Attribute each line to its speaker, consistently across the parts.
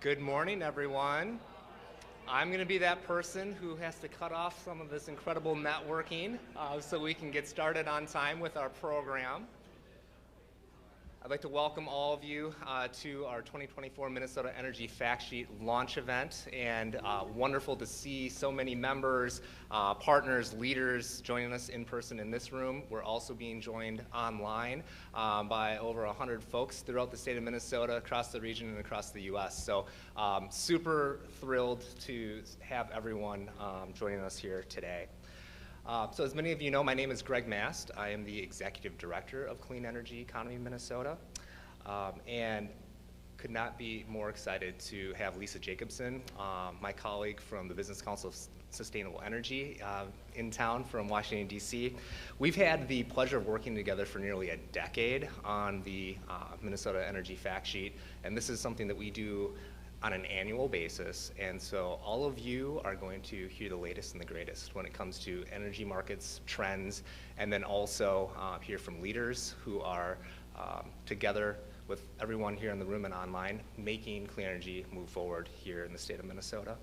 Speaker 1: Good morning, everyone. I'm going to be that person who has to cut off some of this incredible networking so we can get started on time with our program. I'd like to welcome all of you to our 2024 Minnesota Energy Factsheet launch event, and wonderful to see so many members, partners, leaders joining us in person in this room. We're also being joined online by over 100 folks throughout the state of Minnesota, across the region, and across the U.S. So super thrilled to have everyone joining us here today. So as many of you know, my name is Greg Mast. I am the Executive Director of Clean Energy Economy Minnesota, and could not be more excited to have Lisa Jacobson, my colleague from the Business Council of Sustainable Energy in town from Washington, D.C. We've had the pleasure of working together for nearly a decade on the Minnesota Energy Factsheet, and this is something that we do on an annual basis, and so all of you are going to hear the latest and the greatest when it comes to energy markets, trends, and then also hear from leaders who are together with everyone here in the room and online, making clean energy move forward here in the state of Minnesota.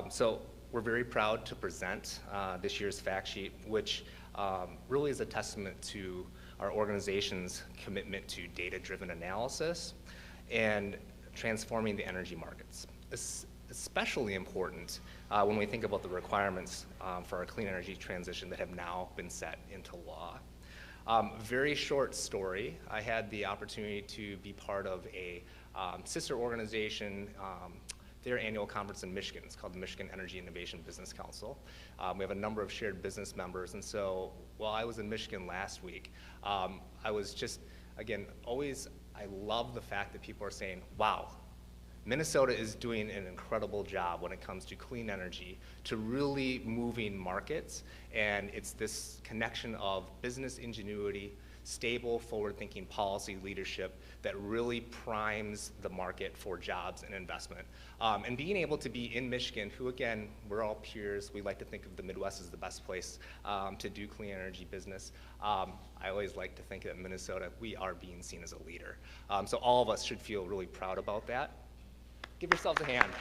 Speaker 1: So we're very proud to present this year's fact sheet, which really is a testament to our organization's commitment to data-driven analysis and transforming the energy markets. Especially important when we think about the requirements for our clean energy transition that have now been set into law. Very short story. I had the opportunity to be part of a sister organization, their annual conference in Michigan. It's called the Michigan Energy Innovation Business Council. We have a number of shared business members, and so while I was in Michigan last week, I was just, again, I love the fact that people are saying, wow, Minnesota is doing an incredible job when it comes to clean energy, to really moving markets, and it's this connection of business ingenuity, stable, forward-thinking policy leadership that really primes the market for jobs and investment. And being able to be in Michigan, who again, we're all peers, we like to think of the Midwest as the best place to do clean energy business. I always like to think that in Minnesota, we are being seen as a leader. So all of us should feel really proud about that. Give yourselves a hand.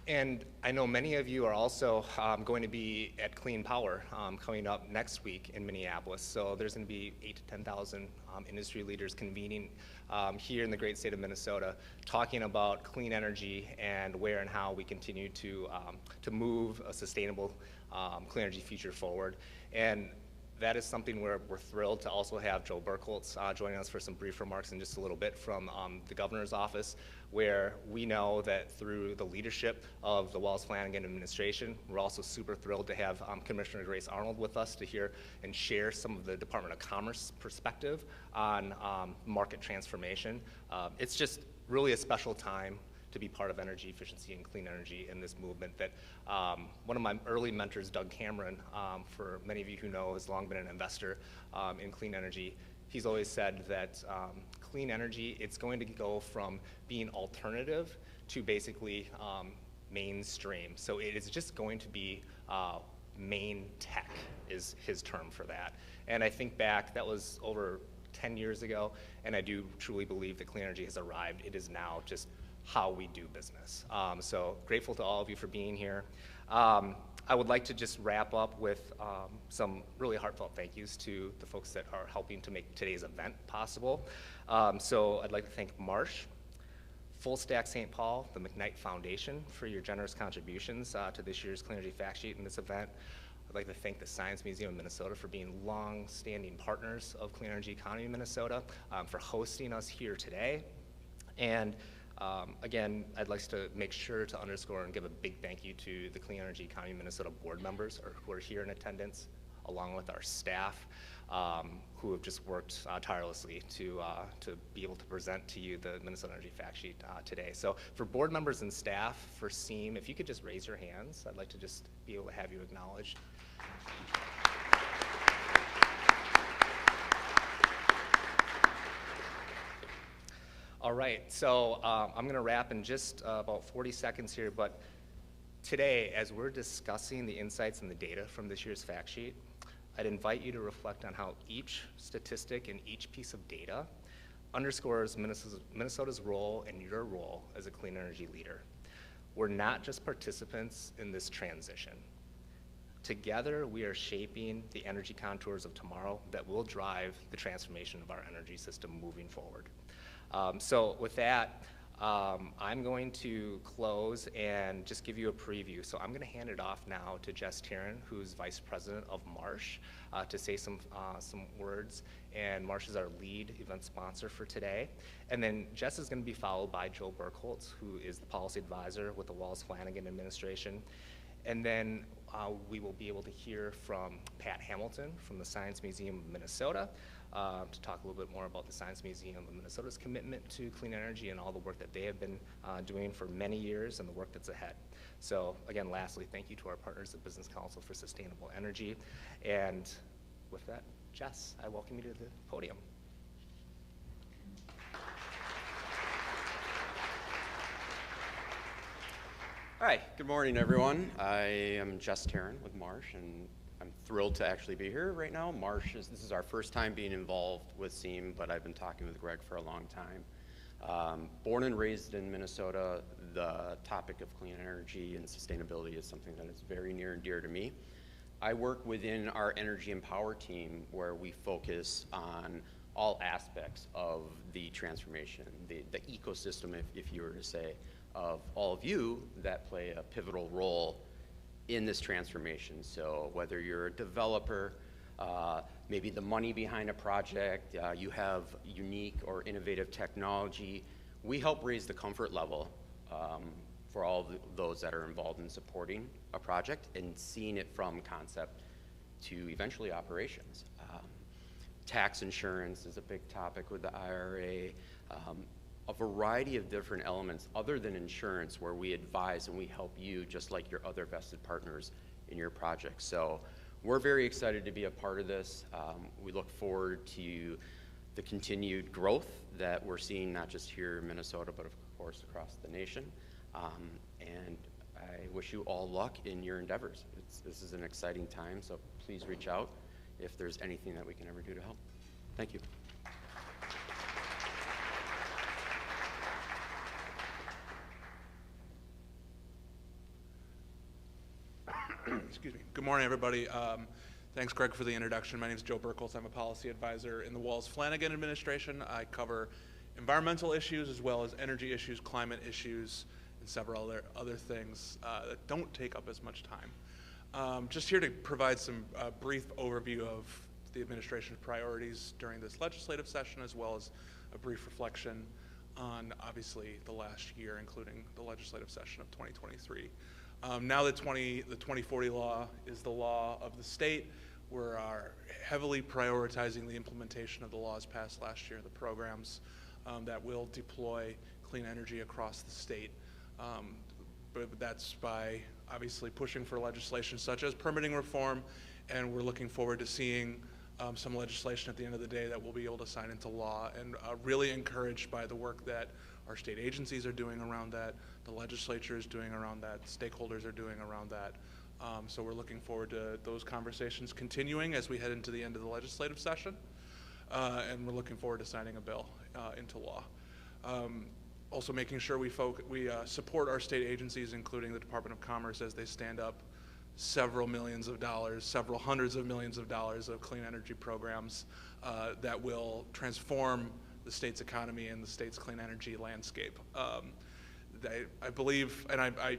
Speaker 1: And I know many of you are also going to be at Clean Power coming up next week in Minneapolis. So there's going to be 8,000 to 10,000 industry leaders convening here in the great state of Minnesota, talking about clean energy and where and how we continue to move a sustainable clean energy future forward. And that is something where we're thrilled to also have Joe Burkholz joining us for some brief remarks in just a little bit from the governor's office, where we know that through the leadership of the Wells-Flanagan administration, we're also super thrilled to have Commissioner Grace Arnold with us to hear and share some of the Department of Commerce perspective on market transformation. It's just really a special time to be part of energy efficiency and clean energy in this movement that one of my early mentors, Doug Cameron, for many of you who know, has long been an investor in clean energy. He's always said that clean energy, it's going to go from being alternative to basically mainstream. So it is just going to be main tech is his term for that. And I think back, that was over 10 years ago, and I do truly believe that clean energy has arrived. It is now just how we do business. So grateful to all of you for being here. I would like to just wrap up with some really heartfelt thank yous to the folks that are helping to make today's event possible. So I'd like to thank Marsh, Full Stack St. Paul, the McKnight Foundation for your generous contributions to this year's Clean Energy Fact Sheet and this event. I'd like to thank the Science Museum of Minnesota for being long-standing partners of Clean Energy Economy in Minnesota, for hosting us here today. And again, I'd like to make sure to underscore and give a big thank you to the Clean Energy Economy Minnesota board members who are here in attendance, along with our staff, who have just worked tirelessly to be able to present to you the Minnesota Energy Fact Sheet today. So for board members and staff, for SEAM, if you could just raise your hands, I'd like to just be able to have you acknowledged. All right, so I'm gonna wrap in just about 40 seconds here, but today, as we're discussing the insights and the data from this year's fact sheet, I'd invite you to reflect on how each statistic and each piece of data underscores Minnesota's role and your role as a clean energy leader. We're not just participants in this transition. Together, we are shaping the energy contours of tomorrow that will drive the transformation of our energy system moving forward. So with that, I'm going to close and just give you a preview. So I'm going to hand it off now to Jess Tarrant, who's Vice President of Marsh, to say some words. And Marsh is our lead event sponsor for today. And then Jess is going to be followed by Joe Burkholz, who is the policy advisor with the Walls-Flanagan administration. And then we will be able to hear from Pat Hamilton from the Science Museum of Minnesota to talk a little bit more about the Science Museum of Minnesota's commitment to clean energy and all the work that they have been doing for many years and the work that's ahead. So again, lastly, thank you to our partners at Business Council for Sustainable Energy. And with that, Jess, I welcome you to the podium.
Speaker 2: Hi, good morning, everyone. I am Jess Tarrant with Marsh, and I'm thrilled to actually be here right now. This is our first time being involved with SEAM, but I've been talking with Greg for a long time. Born and raised in Minnesota, the topic of clean energy and sustainability is something that is very near and dear to me. I work within our Energy and Power team, where we focus on all aspects of the transformation, the ecosystem, if you were to say, of all of you that play a pivotal role in this transformation. So whether you're a developer, maybe the money behind a project, you have unique or innovative technology, we help raise the comfort level for all of those that are involved in supporting a project and seeing it from concept to eventually operations. Tax insurance is a big topic with the IRA. A variety of different elements other than insurance, where we advise and we help you just like your other vested partners in your project. So we're very excited to be a part of this. We look forward to the continued growth that we're seeing, not just here in Minnesota, but of course across the nation. And I wish you all luck in your endeavors. This is an exciting time, so please reach out if there's anything that we can ever do to help. Thank you.
Speaker 3: Excuse me. Good morning, everybody. Thanks, Greg, for the introduction. My name is Joe Burkholz. I'm a policy advisor in the Walls-Flanagan administration. I cover environmental issues as well as energy issues, climate issues, and several other things that don't take up as much time. Just here to provide some brief overview of the administration's priorities during this legislative session, as well as a brief reflection on, obviously, the last year, including the legislative session of 2023. Now that the 2040 law is the law of the state, we're heavily prioritizing the implementation of the laws passed last year, the programs that will deploy clean energy across the state. But that's by obviously pushing for legislation such as permitting reform, and we're looking forward to seeing some legislation at the end of the day that we'll be able to sign into law, and really encouraged by the work that our state agencies are doing around that, the legislature is doing around that, stakeholders are doing around that. So we're looking forward to those conversations continuing as we head into the end of the legislative session. And we're looking forward to signing a bill into law. Also making sure we support our state agencies, including the Department of Commerce, as they stand up several millions of dollars, several hundreds of millions of dollars of clean energy programs that will transform the state's economy and the state's clean energy landscape. I believe, and I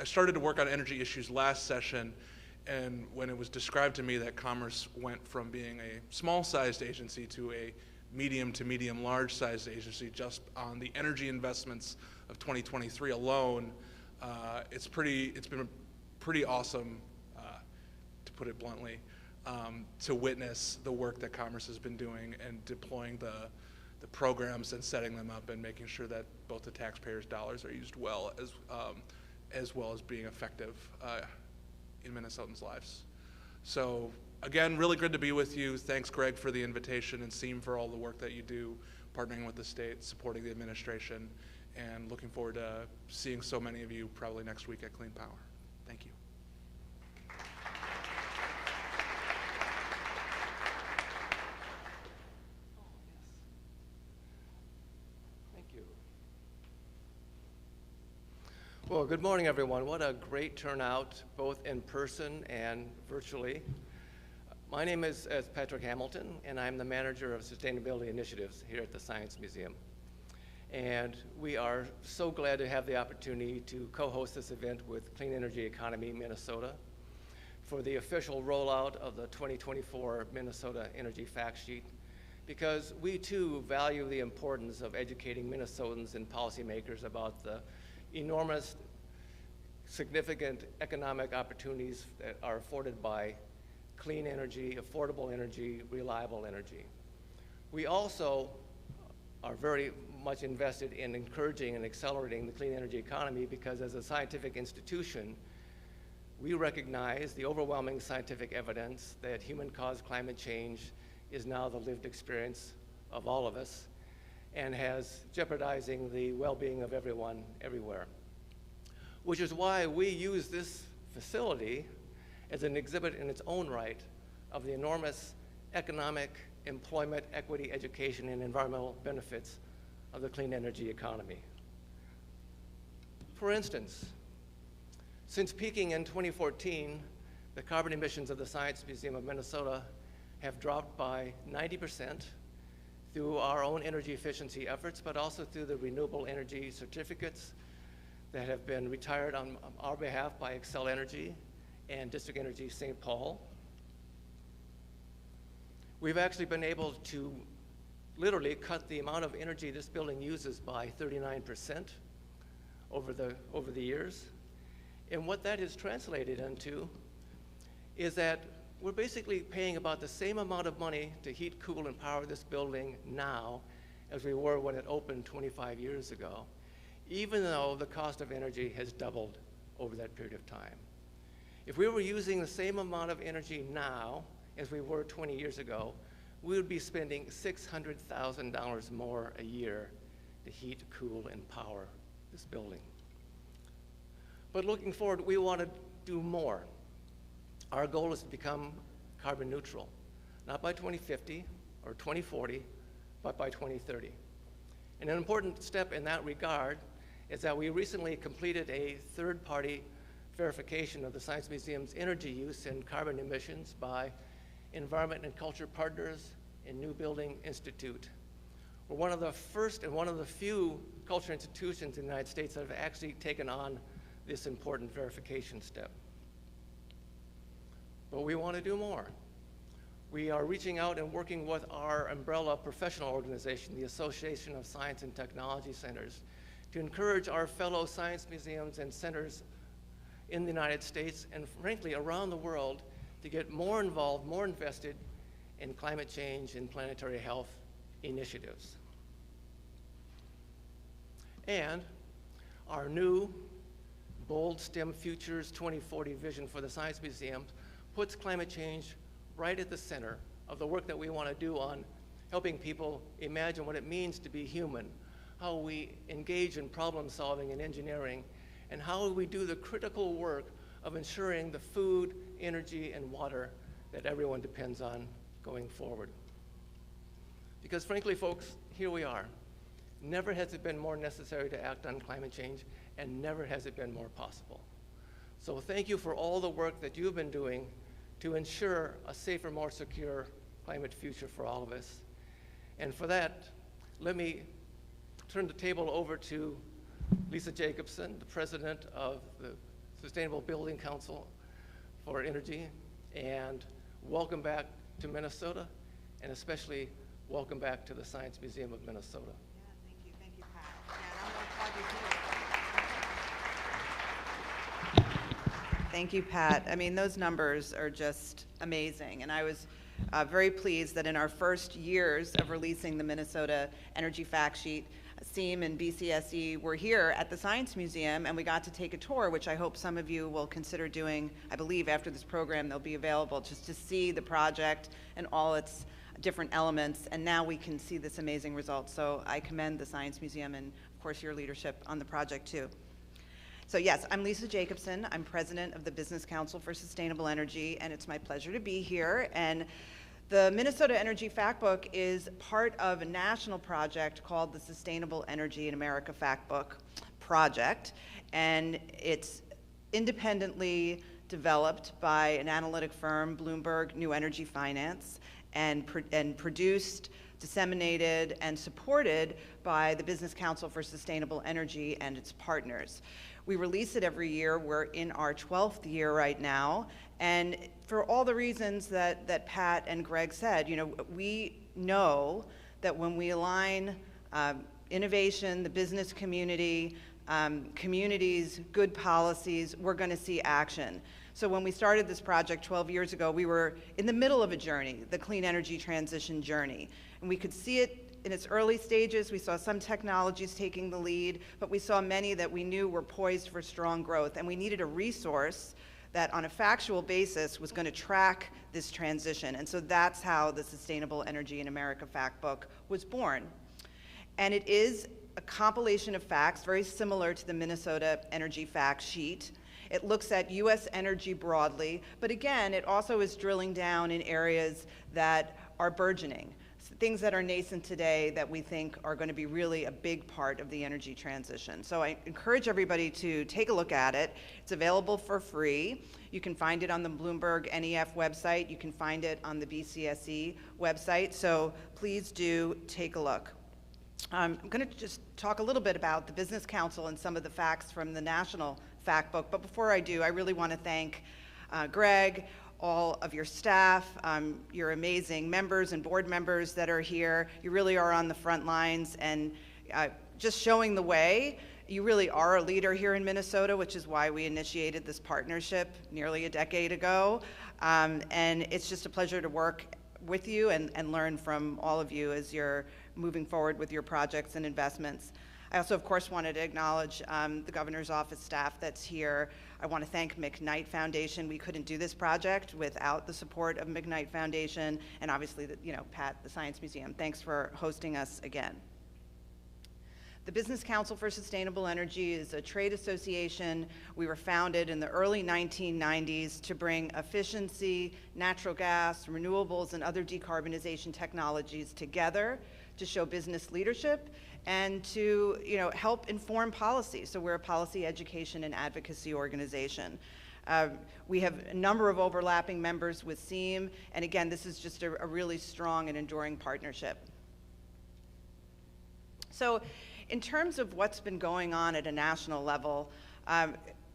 Speaker 3: started to work on energy issues last session, and when it was described to me that Commerce went from being a small-sized agency to a medium to medium-large-sized agency just on the energy investments of 2023 alone, it's been pretty awesome, to put it bluntly, to witness the work that Commerce has been doing and deploying the programs and setting them up and making sure that both the taxpayers' dollars are used well, as well as being effective in Minnesotans' lives. So again, really good to be with you. Thanks, Greg, for the invitation, and SEAM for all the work that you do, partnering with the state, supporting the administration, and looking forward to seeing so many of you probably next week at Clean Power. Thank you.
Speaker 4: Well, good morning, everyone. What a great turnout, both in person and virtually. My name is Patrick Hamilton, and I'm the manager of sustainability initiatives here at the Science Museum. And we are so glad to have the opportunity to co-host this event with Clean Energy Economy Minnesota for the official rollout of the 2024 Minnesota Energy Factsheet, because we too value the importance of educating Minnesotans and policymakers about the enormous, significant economic opportunities that are afforded by clean energy, affordable energy, reliable energy. We also are very much invested in encouraging and accelerating the clean energy economy because as a scientific institution, we recognize the overwhelming scientific evidence that human-caused climate change is now the lived experience of all of us and has jeopardizing the well-being of everyone, everywhere. Which is why we use this facility as an exhibit in its own right of the enormous economic, employment, equity, education, and environmental benefits of the clean energy economy. For instance, since peaking in 2014, the carbon emissions of the Science Museum of Minnesota have dropped by 90% through our own energy efficiency efforts, but also through the renewable energy certificates that have been retired on our behalf by Xcel Energy and District Energy St. Paul. We've actually been able to literally cut the amount of energy this building uses by 39% over the years. And what that is translated into is that we're basically paying about the same amount of money to heat, cool, and power this building now as we were when it opened 25 years ago, even though the cost of energy has doubled over that period of time. If we were using the same amount of energy now as we were 20 years ago, we would be spending $600,000 more a year to heat, cool, and power this building. But looking forward, we want to do more. Our goal is to become carbon neutral, not by 2050 or 2040, but by 2030. And an important step in that regard is that we recently completed a third-party verification of the Science Museum's energy use and carbon emissions by Environment and Culture Partners and New Building Institute. We're one of the first and one of the few culture institutions in the United States that have actually taken on this important verification step. But we want to do more. We are reaching out and working with our umbrella professional organization, the Association of Science and Technology Centers, to encourage our fellow science museums and centers in the United States and frankly around the world to get more involved, more invested in climate change and planetary health initiatives. And our new bold STEM Futures 2040 vision for the Science Museum puts climate change right at the center of the work that we want to do on helping people imagine what it means to be human, how we engage in problem solving and engineering, and how we do the critical work of ensuring the food, energy, and water that everyone depends on going forward. Because frankly, folks, here we are. Never has it been more necessary to act on climate change, and never has it been more possible. So thank you for all the work that you've been doing to ensure a safer, more secure climate future for all of us. And for that, let me turn the table over to Lisa Jacobson, the president of the Sustainable Building Council for Energy, and welcome back to Minnesota, and especially welcome back to the Science Museum of Minnesota.
Speaker 5: Yeah, thank you, Pat. Yeah, and I'm going to applaud you too. Thank you, Pat. I mean, those numbers are just amazing, and I was very pleased that in our first years of releasing the Minnesota Energy Factsheet, SEAM and BCSE were here at the Science Museum, and we got to take a tour, which I hope some of you will consider doing. I believe after this program they'll be available just to see the project and all its different elements, and now we can see this amazing result. So I commend the Science Museum and, of course, your leadership on the project too. So yes, I'm Lisa Jacobson. I'm president of the Business Council for Sustainable Energy, and it's my pleasure to be here. And the Minnesota Energy Factbook is part of a national project called the Sustainable Energy in America Factbook project, and it's independently developed by an analytic firm, Bloomberg New Energy Finance, and produced, disseminated, and supported by the Business Council for Sustainable Energy and its partners. We release it every year. We're in our 12th year right now, and for all the reasons that Pat and Greg said, we know that when we align innovation, the business community, communities, good policies, we're going to see action. So when we started this project 12 years ago, we were in the middle of a journey, the clean energy transition journey. And we could see it in its early stages. We saw some technologies taking the lead, but we saw many that we knew were poised for strong growth. And we needed a resource that on a factual basis was going to track this transition. And so that's how the Sustainable Energy in America Fact Book was born. And it is a compilation of facts very similar to the Minnesota Energy Factsheet. It looks at U.S. energy broadly, but again, it also is drilling down in areas that are burgeoning, things that are nascent today that we think are going to be really a big part of the energy transition. So I encourage everybody to take a look at it. It's available for free. You can find it on the Bloomberg NEF website. You can find it on the BCSE website. So please do take a look. I'm going to just talk a little bit about the Business Council and some of the facts from the National Fact Book. But before I do, I really want to thank Greg, all of your staff, your amazing members and board members that are here. You really are on the front lines and just showing the way. You really are a leader here in Minnesota, which is why we initiated this partnership nearly a decade ago. And it's just a pleasure to work with you and learn from all of you as you're moving forward with your projects and investments. I also, of course, wanted to acknowledge the governor's office staff that's here. I want to thank McKnight Foundation. We couldn't do this project without the support of McKnight Foundation, and obviously, Pat, the Science Museum. Thanks for hosting us again. The Business Council for Sustainable Energy is a trade association. We were founded in the early 1990s to bring efficiency, natural gas, renewables, and other decarbonization technologies together to show business leadership and to help inform policy. So we're a policy education and advocacy organization. We have a number of overlapping members with SEAM, and again, this is just a really strong and enduring partnership. So in terms of what's been going on at a national level,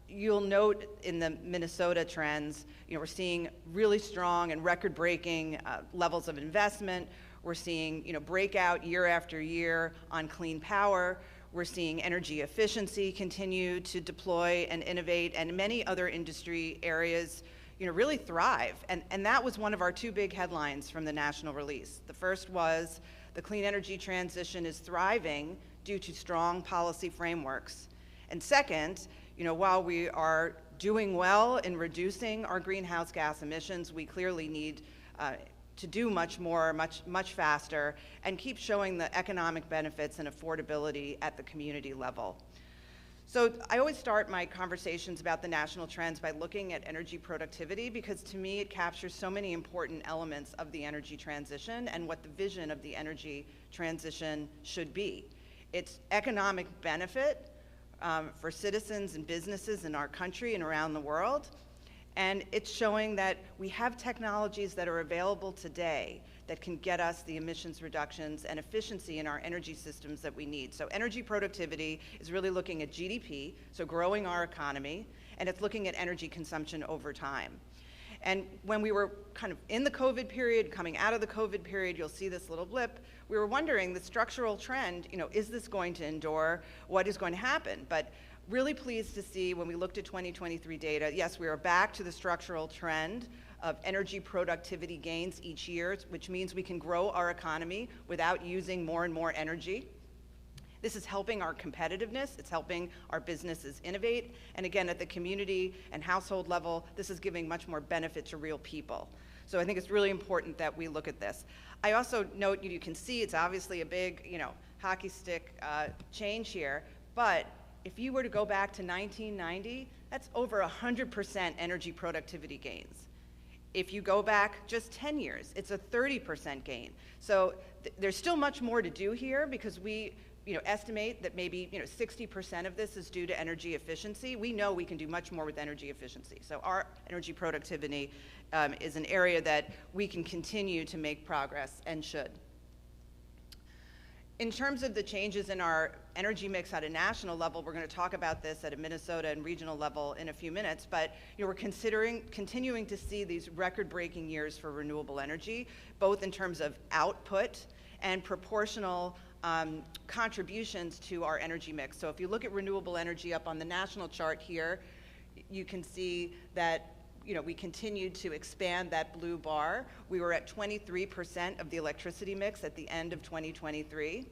Speaker 5: you'll note in the Minnesota trends, we're seeing really strong and record-breaking levels of investment. We're seeing, breakout year after year on clean power. We're seeing energy efficiency continue to deploy and innovate, and many other industry areas, really thrive. And that was one of our two big headlines from the national release. The first was the clean energy transition is thriving due to strong policy frameworks. And second, while we are doing well in reducing our greenhouse gas emissions, we clearly need to do much more, much faster, and keep showing the economic benefits and affordability at the community level. So I always start my conversations about the national trends by looking at energy productivity, because to me it captures so many important elements of the energy transition and what the vision of the energy transition should be. It's economic benefit for citizens and businesses in our country and around the world. And it's showing that we have technologies that are available today that can get us the emissions reductions and efficiency in our energy systems that we need. So energy productivity is really looking at GDP, so growing our economy, and it's looking at energy consumption over time. And when we were kind of in the COVID period, coming out of the COVID period, you'll see this little blip. We were wondering, the structural trend, is this going to endure? What is going to happen? But really pleased to see when we looked at 2023 data, yes, we are back to the structural trend of energy productivity gains each year, which means we can grow our economy without using more and more energy. This is helping our competitiveness, it's helping our businesses innovate, and again, at the community and household level, this is giving much more benefit to real people. So I think it's really important that we look at this. I also note, you can see it's obviously a big, hockey stick change here, but if you were to go back to 1990, that's over 100% energy productivity gains. If you go back just 10 years, it's a 30% gain. So there's still much more to do here because we estimate that maybe 60% of this is due to energy efficiency. We know we can do much more with energy efficiency. So our energy productivity is an area that we can continue to make progress and should. In terms of the changes in our energy mix at a national level, we're going to talk about this at a Minnesota and regional level in a few minutes, but we're continuing to see these record-breaking years for renewable energy, both in terms of output and proportional contributions to our energy mix. So if you look at renewable energy up on the national chart here, you can see that we continued to expand that blue bar. We were at 23% of the electricity mix at the end of 2023.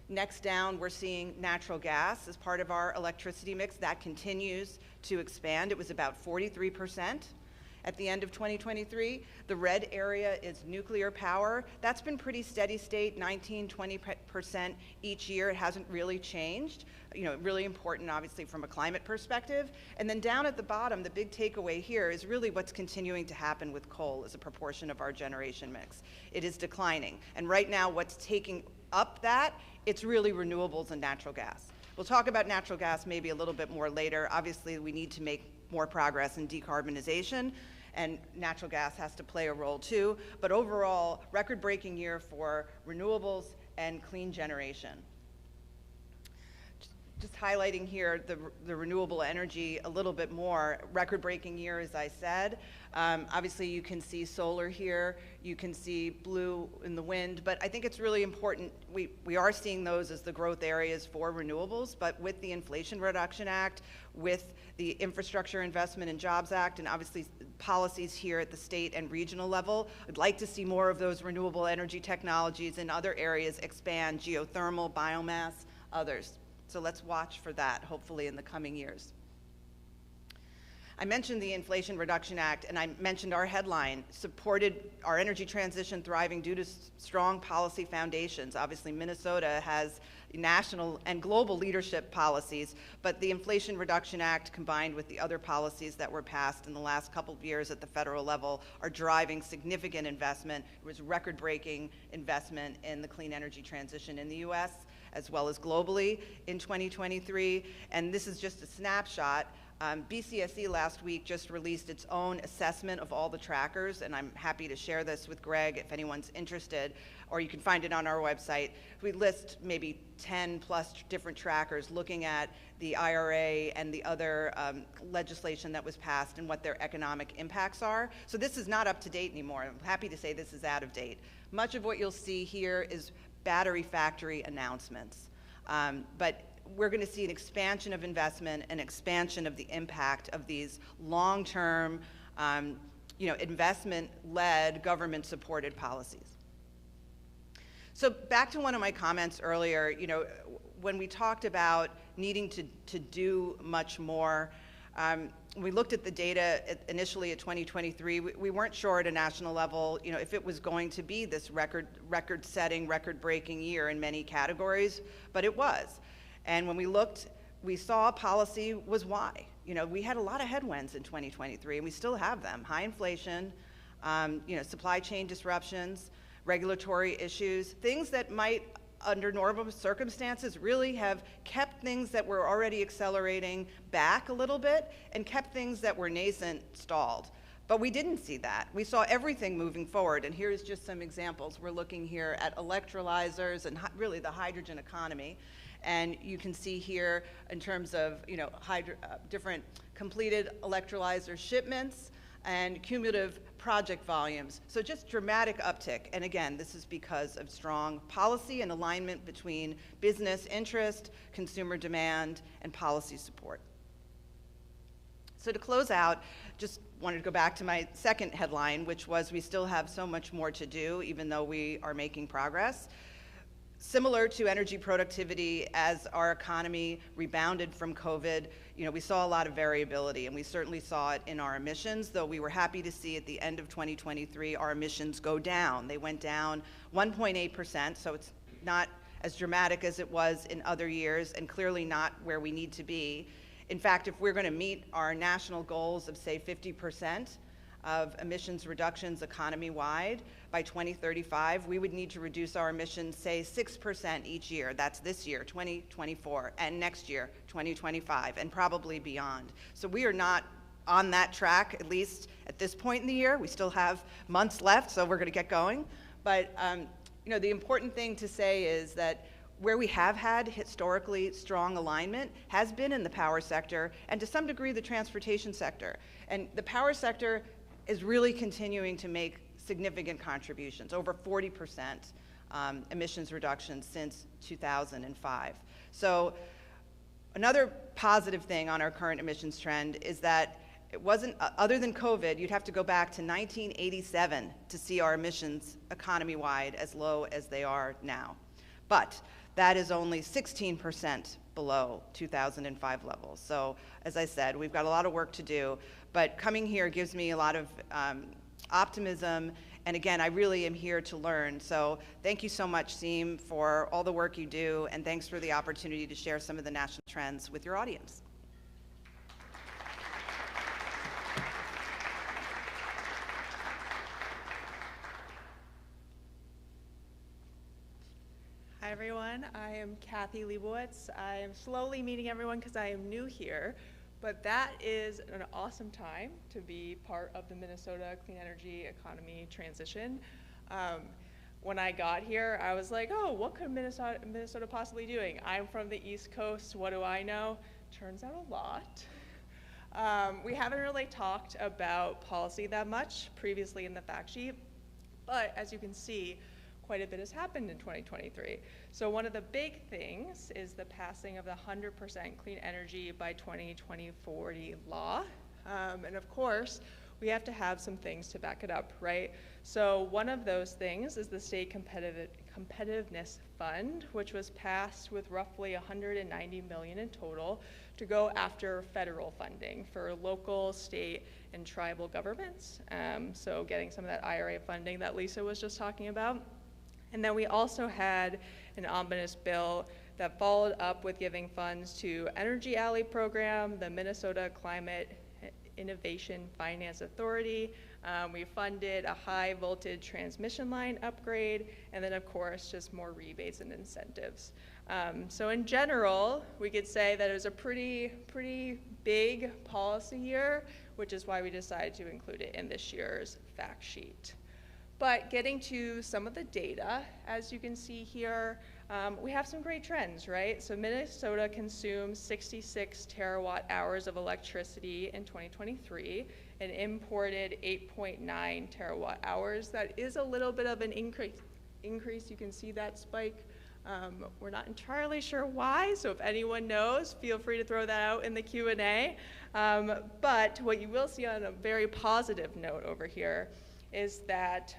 Speaker 5: Next down, we're seeing natural gas as part of our electricity mix. That continues to expand. It was about 43% at the end of 2023. The red area is nuclear power. That's been pretty steady state, 19–20% each year. It hasn't really changed. Really important, obviously, from a climate perspective. And then down at the bottom, the big takeaway here is really what's continuing to happen with coal as a proportion of our generation mix. It is declining. And right now, what's taking up that, it's really renewables and natural gas. We'll talk about natural gas maybe a little bit more later. Obviously, we need to make more progress in decarbonization, and natural gas has to play a role too. But overall, record-breaking year for renewables and clean generation. Just highlighting here the renewable energy a little bit more. Record-breaking year, as I said. Obviously, you can see solar here. You can see blue in the wind. But I think it's really important. We are seeing those as the growth areas for renewables. But with the Inflation Reduction Act, with the Infrastructure Investment and Jobs Act, and obviously policies here at the state and regional level, I'd like to see more of those renewable energy technologies in other areas expand: geothermal, biomass, others. So let's watch for that, hopefully, in the coming years. I mentioned the Inflation Reduction Act, and I mentioned our headline, supported our energy transition thriving due to strong policy foundations. Obviously, Minnesota has national and global leadership policies, but the Inflation Reduction Act, combined with the other policies that were passed in the last couple of years at the federal level, are driving significant investment. It was record-breaking investment in the clean energy transition in the U.S., as well as globally in 2023. And this is just a snapshot. BCSE last week just released its own assessment of all the trackers, and I'm happy to share this with Greg if anyone's interested, or you can find it on our website. We list maybe 10 plus different trackers looking at the IRA and the other legislation that was passed and what their economic impacts are. So this is not up to date anymore. I'm happy to say this is out of date. Much of what you'll see here is battery factory announcements. But we're going to see an expansion of investment, an expansion of the impact of these long-term, investment-led, government-supported policies. So back to one of my comments earlier, when we talked about needing to do much more, we looked at the data initially at 2023. We weren't sure at a national level, if it was going to be this record-setting, record-breaking year in many categories, but it was. And when we looked, we saw policy was why. We had a lot of headwinds in 2023, and we still have them. High inflation, supply chain disruptions, regulatory issues, things that might, under normal circumstances, really have kept things that were already accelerating back a little bit and kept things that were nascent stalled. But we didn't see that. We saw everything moving forward, and here's just some examples. We're looking here at electrolyzers and really the hydrogen economy. And you can see here in terms of different completed electrolyzer shipments and cumulative project volumes. So just dramatic uptick. And again, this is because of strong policy and alignment between business interest, consumer demand, and policy support. So to close out, just wanted to go back to my second headline, which was we still have so much more to do, even though we are making progress. Similar to energy productivity, as our economy rebounded from COVID, we saw a lot of variability, and we certainly saw it in our emissions, though we were happy to see at the end of 2023 our emissions go down. They went down 1.8%, so it's not as dramatic as it was in other years, and clearly not where we need to be. In fact, if we're going to meet our national goals of, say, 50%, of emissions reductions economy-wide by 2035, we would need to reduce our emissions, say, 6% each year. That's this year, 2024, and next year, 2025, and probably beyond. So we are not on that track, at least at this point in the year. We still have months left, so we're going to get going. But you know, the important thing to say is that where we have had historically strong alignment has been in the power sector and to some degree the transportation sector. And the power sector is really continuing to make significant contributions, over 40% emissions reductions since 2005. So another positive thing on our current emissions trend is that it wasn't, other than COVID, you'd have to go back to 1987 to see our emissions economy-wide as low as they are now. But that is only 16% below 2005 levels. So as I said, we've got a lot of work to do, but coming here gives me a lot of optimism. And again, I really am here to learn. So thank you so much, SEAM, for all the work you do, and thanks for the opportunity to share some of the national trends with your audience.
Speaker 6: Hi everyone, I am Kathy Leibowitz. I am slowly meeting everyone because I am new here, but that is an awesome time to be part of the Minnesota clean energy economy transition. When I got here, I was like, oh, what could Minnesota possibly doing? I'm from the East Coast, what do I know? Turns out a lot. We haven't really talked about policy that much previously in the fact sheet, but as you can see, quite a bit has happened in 2023. So one of the big things is the passing of the 100% clean energy by 2040 law. And of course, we have to have some things to back it up, right? So one of those things is the State Competitiveness Fund, which was passed with roughly $190 million in total to go after federal funding for local, state, and tribal governments. So getting some of that IRA funding that Lisa was just talking about. And then we also had an omnibus bill that followed up with giving funds to Energy Alley program, the Minnesota Climate Innovation Finance Authority. We funded a high voltage transmission line upgrade, and then of course, just more rebates and incentives. So in general, we could say that it was a pretty big policy year, which is why we decided to include it in this year's fact sheet. But getting to some of the data, as you can see here, we have some great trends, right? So Minnesota consumed 66 terawatt hours of electricity in 2023 and imported 8.9 terawatt hours. That is a little bit of an increase. You can see that spike. We're not entirely sure why, so if anyone knows, feel free to throw that out in the Q&A. But what you will see on a very positive note over here is that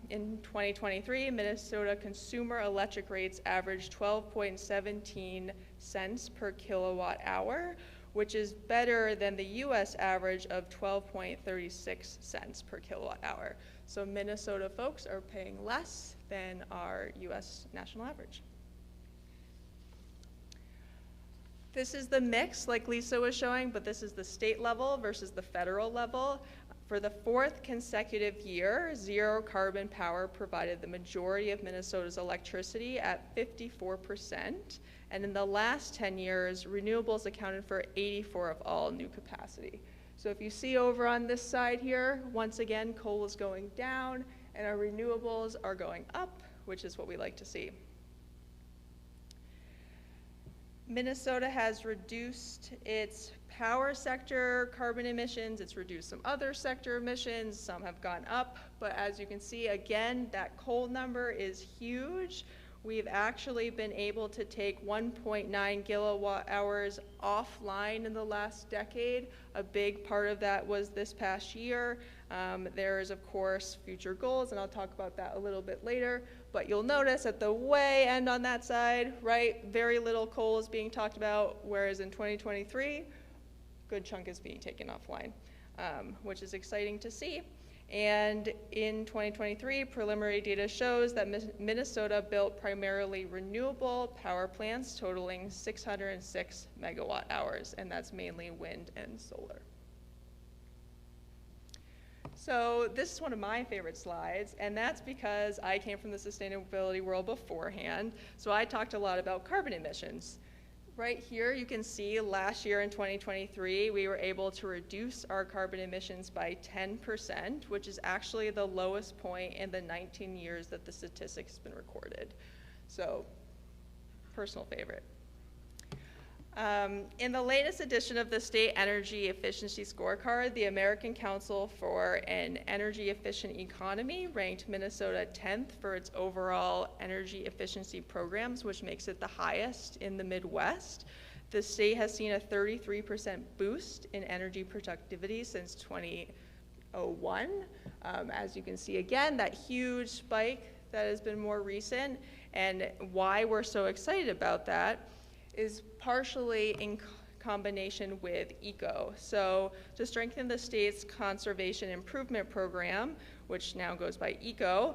Speaker 6: in 2023, Minnesota consumer electric rates averaged 12.17 cents per kilowatt hour, which is better than the US average of 12.36 cents per kilowatt hour. So Minnesota folks are paying less than our US national average. This is the mix like Lisa was showing, but this is the state level versus the federal level. For the fourth consecutive year, zero carbon power provided the majority of Minnesota's electricity at 54%. And in the last 10 years, renewables accounted for 84% of all new capacity. So if you see over on this side here, once again, coal is going down and our renewables are going up, which is what we like to see. Minnesota has reduced its power sector carbon emissions, it's reduced some other sector emissions, some have gone up, but as you can see, again, that coal number is huge. We've actually been able to take 1.9 kilowatt hours offline in the last decade. A big part of that was this past year. There is, of course, future goals, and I'll talk about that a little bit later. But you'll notice at the way end on that side, right, very little coal is being talked about, whereas in 2023, good chunk is being taken offline, which is exciting to see. And in 2023, preliminary data shows that Minnesota built primarily renewable power plants totaling 606 megawatt hours, and that's mainly wind and solar. So this is one of my favorite slides, and that's because I came from the sustainability world beforehand, so I talked a lot about carbon emissions. Right here you can see last year in 2023 we were able to reduce our carbon emissions by 10%, which is actually the lowest point in the 19 years that the statistics has been recorded. So, personal favorite. In the latest edition of the State Energy Efficiency Scorecard, the American Council for an Energy Efficient Economy ranked Minnesota 10th for its overall energy efficiency programs, which makes it the highest in the Midwest. The state has seen a 33% boost in energy productivity since 2001. As you can see again, that huge spike that has been more recent, and why we're so excited about that is partially in combination with ECO. So to strengthen the state's conservation improvement program, which now goes by ECO,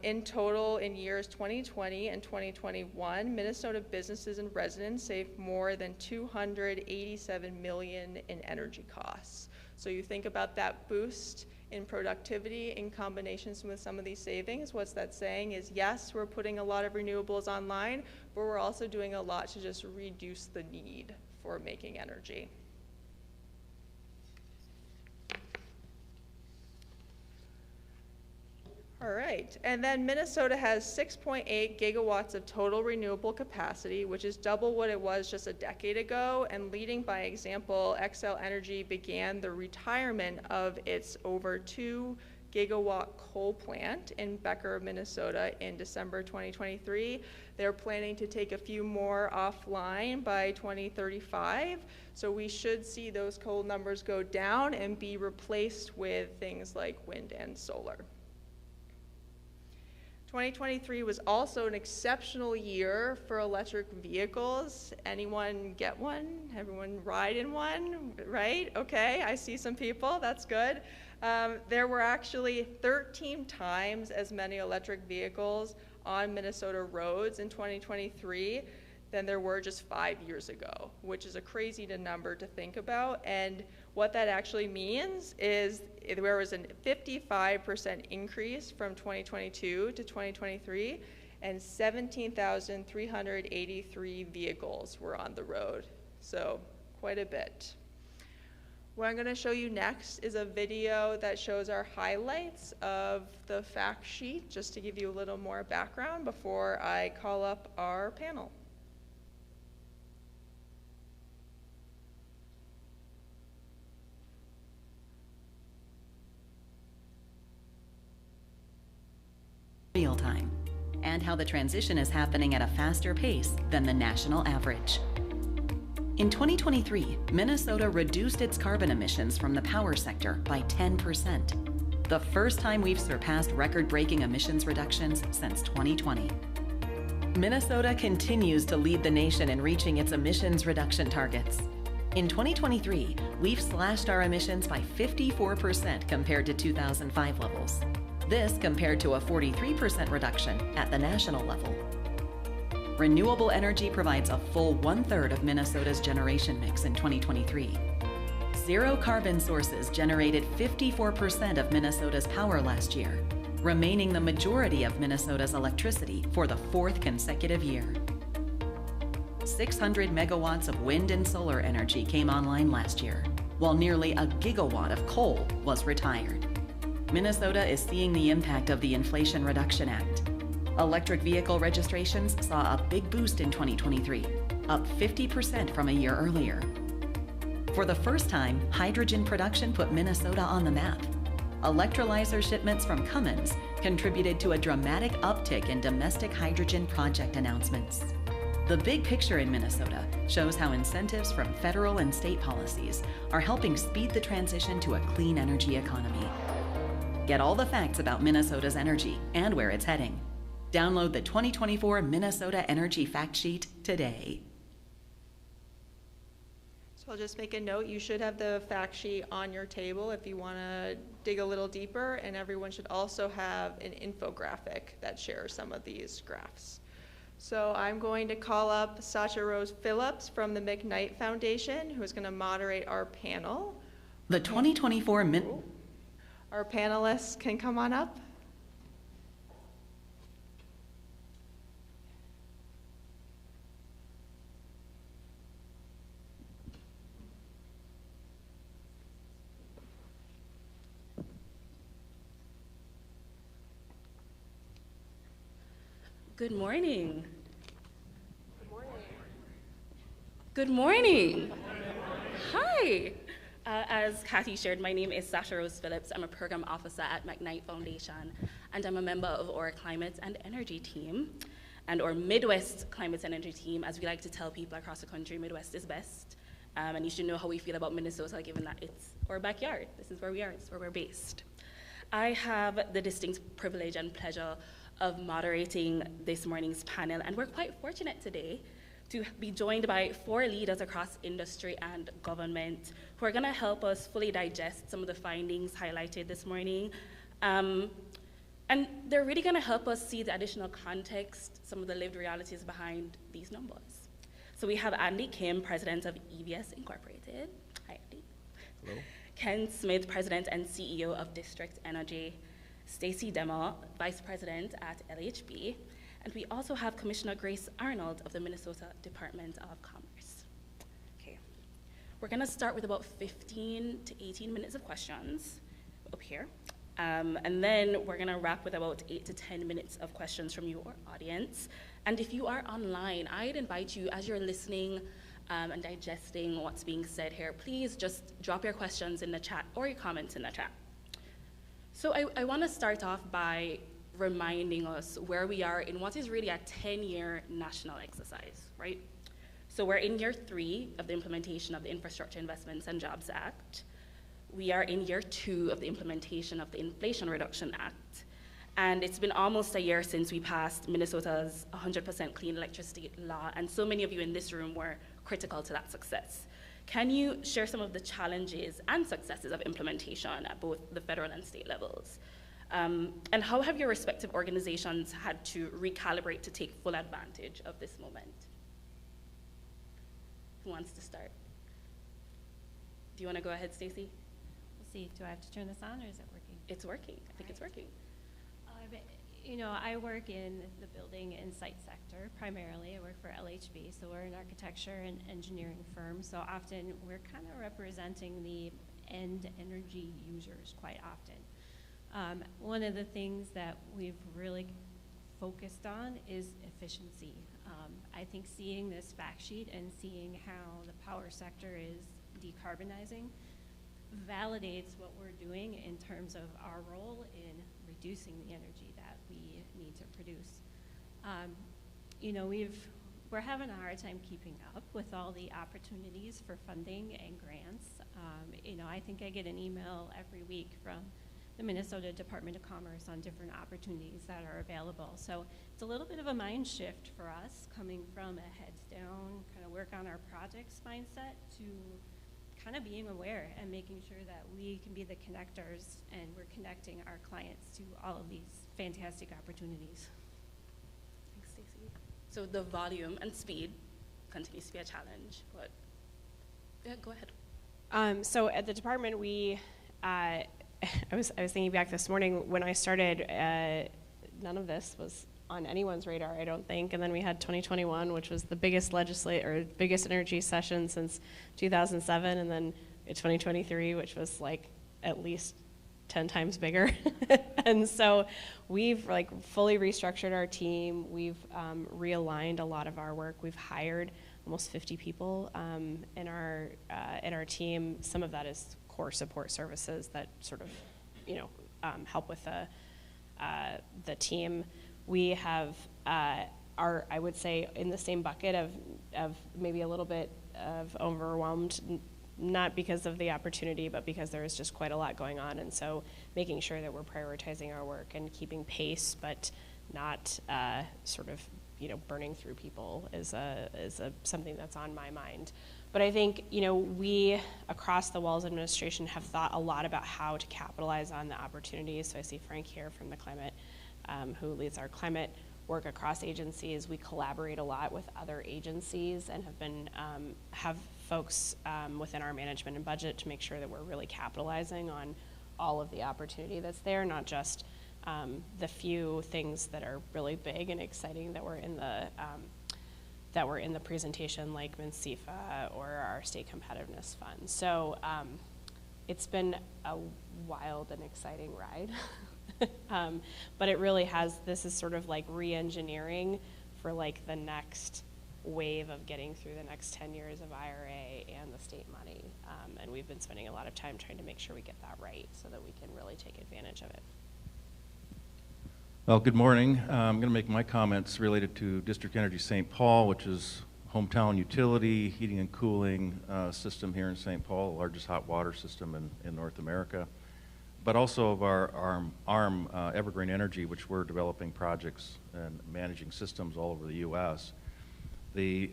Speaker 6: in total in years 2020 and 2021, Minnesota businesses and residents saved more than $287 million in energy costs. So you think about that boost in productivity in combinations with some of these savings. What's that saying is, yes, we're putting a lot of renewables online, but we're also doing a lot to just reduce the need for making energy. All right, and then Minnesota has 6.8 gigawatts of total renewable capacity, which is double what it was just a decade ago, and leading by example, Xcel Energy began the retirement of its over 2 gigawatt coal plant in Becker, Minnesota in December 2023. They're planning to take a few more offline by 2035, so we should see those coal numbers go down and be replaced with things like wind and solar. 2023 was also an exceptional year for electric vehicles. Anyone get one? Everyone ride in one, right? Okay, I see some people, that's good. There were actually 13 times as many electric vehicles on Minnesota roads in 2023 than there were just 5 years ago, which is a crazy number to think about. And what that actually means is there was a 55% increase from 2022 to 2023, and 17,383 vehicles were on the road. So quite a bit. What I'm going to show you next is a video that shows our highlights of the fact sheet, just to give you a little more background before I call up our panel.
Speaker 7: Real time, and how the transition is happening at a faster pace than the national average. In 2023, Minnesota reduced its carbon emissions from the power sector by 10%, the first time we've surpassed record-breaking emissions reductions since 2020. Minnesota continues to lead the nation in reaching its emissions reduction targets. In 2023, we've slashed our emissions by 54% compared to 2005 levels. This compared to a 43% reduction at the national level. Renewable energy provides a full 1/3 of Minnesota's generation mix in 2023. Zero carbon sources generated 54% of Minnesota's power last year, remaining the majority of Minnesota's electricity for the 4th consecutive year. 600 megawatts of wind and solar energy came online last year, while nearly a gigawatt of coal was retired. Minnesota is seeing the impact of the Inflation Reduction Act. Electric vehicle registrations saw a big boost in 2023, up 50% from a year earlier. For the first time, hydrogen production put Minnesota on the map. Electrolyzer shipments from Cummins contributed to a dramatic uptick in domestic hydrogen project announcements. The big picture in Minnesota shows how incentives from federal and state policies are helping speed the transition to a clean energy economy. Get all the facts about Minnesota's energy and where it's heading. Download the 2024 Minnesota Energy Factsheet today.
Speaker 6: So I'll just make a note, you should have the fact sheet on your table if you want to dig a little deeper, and everyone should also have an infographic that shares some of these graphs. So I'm going to call up Sacha Rose Phillips from the McKnight Foundation, who is going to moderate our panel.
Speaker 7: The 2024
Speaker 6: our panelists can come on up.
Speaker 8: Good morning. Good morning. Hi. As Kathy shared, my name is Sasha Rose Phillips. I'm a program officer at McKnight Foundation, and I'm a member of our Climate and Energy team, and our Midwest Climate and Energy team. As we like to tell people across the country, Midwest is best. And you should know how we feel about Minnesota, given that it's our backyard. This is where we are, it's where we're based. I have the distinct privilege and pleasure of moderating this morning's panel, and we're quite fortunate today to be joined by 4 leaders across industry and government who are gonna help us fully digest some of the findings highlighted this morning. And they're really gonna help us see the additional context, some of the lived realities behind these numbers. So we have Andy Kim, president of EVS Incorporated. Hi, Andy.
Speaker 9: Hello.
Speaker 8: Ken Smith, president and CEO of District Energy. Stacy Demmer, Vice President at LHB, and we also have Commissioner Grace Arnold of the Minnesota Department of Commerce. Okay, we're gonna start with about 15 to 18 minutes of questions up here, and then we're gonna wrap with about 8 to 10 minutes of questions from you, our audience. And if you are online, I'd invite you, as you're listening and digesting what's being said here, please just drop your questions in the chat or your comments in the chat. So I want to start off by reminding us where we are in what is really a 10-year national exercise, right? So we're in year 3 of the implementation of the Infrastructure Investments and Jobs Act. We are in year 2 of the implementation of the Inflation Reduction Act. And it's been almost a year since we passed Minnesota's 100% clean electricity law, and so many of you in this room were critical to that success. Can you share some of the challenges and successes of implementation at both the federal and state levels? And how have your respective organizations had to recalibrate to take full advantage of this moment? Who wants to start? Do you want to go ahead, Stacy?
Speaker 10: We'll see. Do I have to turn this on, or is it working?
Speaker 8: It's working. I think it's working.
Speaker 10: You know, I work in the building and site sector primarily. I work for LHB, so we're an architecture and engineering firm. So often we're kind of representing the end energy users quite often. One of the things that we've really focused on is efficiency. I think seeing this fact sheet and seeing how the power sector is decarbonizing validates what we're doing in terms of our role in reducing the energy that we need to produce. You know, we're having a hard time keeping up with all the opportunities for funding and grants. You know, I think I get an email every week from the Minnesota Department of Commerce on different opportunities that are available. So it's a little bit of a mind shift for us, coming from a heads down, kind of work on our projects mindset to kind of being aware and making sure that we can be the connectors and we're connecting our clients to all of these fantastic opportunities.
Speaker 8: Thanks, Stacey. So the volume and speed continues to be a challenge, but yeah, go ahead.
Speaker 11: So at the department, we, I was thinking back this morning when I started, none of this was on anyone's radar, I don't think. And then we had 2021, which was the biggest biggest energy session since 2007. And then 2023, which was like at least 10 times bigger. And so we've like fully restructured our team. We've realigned a lot of our work. We've hired almost 50 people in our team. Some of that is core support services that sort of, you know, help with the team. We have I would say, in the same bucket of maybe a little bit of overwhelmed, not because of the opportunity, but because there is just quite a lot going on. And so making sure that we're prioritizing our work and keeping pace, but not sort of, you know, burning through people is something that's on my mind. But I think, you know, we across the Walz administration have thought a lot about how to capitalize on the opportunities. So I see Frank here from the climate, who leads our climate work across agencies. We collaborate a lot with other agencies and have folks within our management and budget to make sure that we're really capitalizing on all of the opportunity that's there, not just the few things that are really big and exciting that were in the presentation, like MNCEFA or our State Competitiveness Fund. So it's been a wild and exciting ride. But it really has, this is sort of like re-engineering for like the next wave of getting through the next 10 years of IRA and the state money. And we've been spending a lot of time trying to make sure we get that right so that we can really take advantage of it.
Speaker 9: Well, good morning. I'm going to make my comments related to District Energy St. Paul, which is hometown utility, heating and cooling system here in St. Paul, the largest hot water system in North America, but also of our arm Evergreen Energy, which we're developing projects and managing systems all over the U.S. The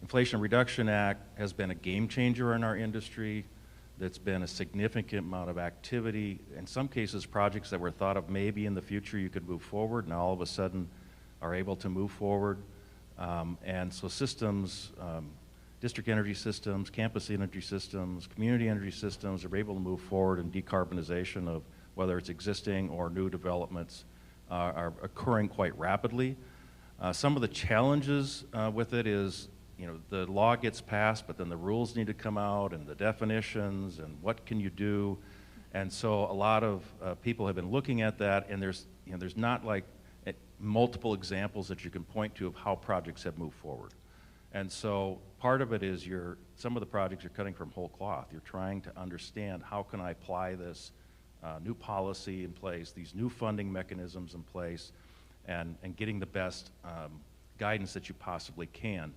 Speaker 9: Inflation Reduction Act has been a game changer in our industry. That's been a significant amount of activity. In some cases, projects that were thought of maybe in the future you could move forward, now all of a sudden are able to move forward. And so systems, district energy systems, campus energy systems, community energy systems are able to move forward in decarbonization of whether it's existing or new developments are occurring quite rapidly. Some of the challenges with it is, you know, the law gets passed, but then the rules need to come out and the definitions and what can you do. And so a lot of people have been looking at that, and there's not like multiple examples that you can point to of how projects have moved forward. And so part of it is some of the projects you're cutting from whole cloth. You're trying to understand how can I apply this new policy in place, these new funding mechanisms in place, and getting the best guidance that you possibly can.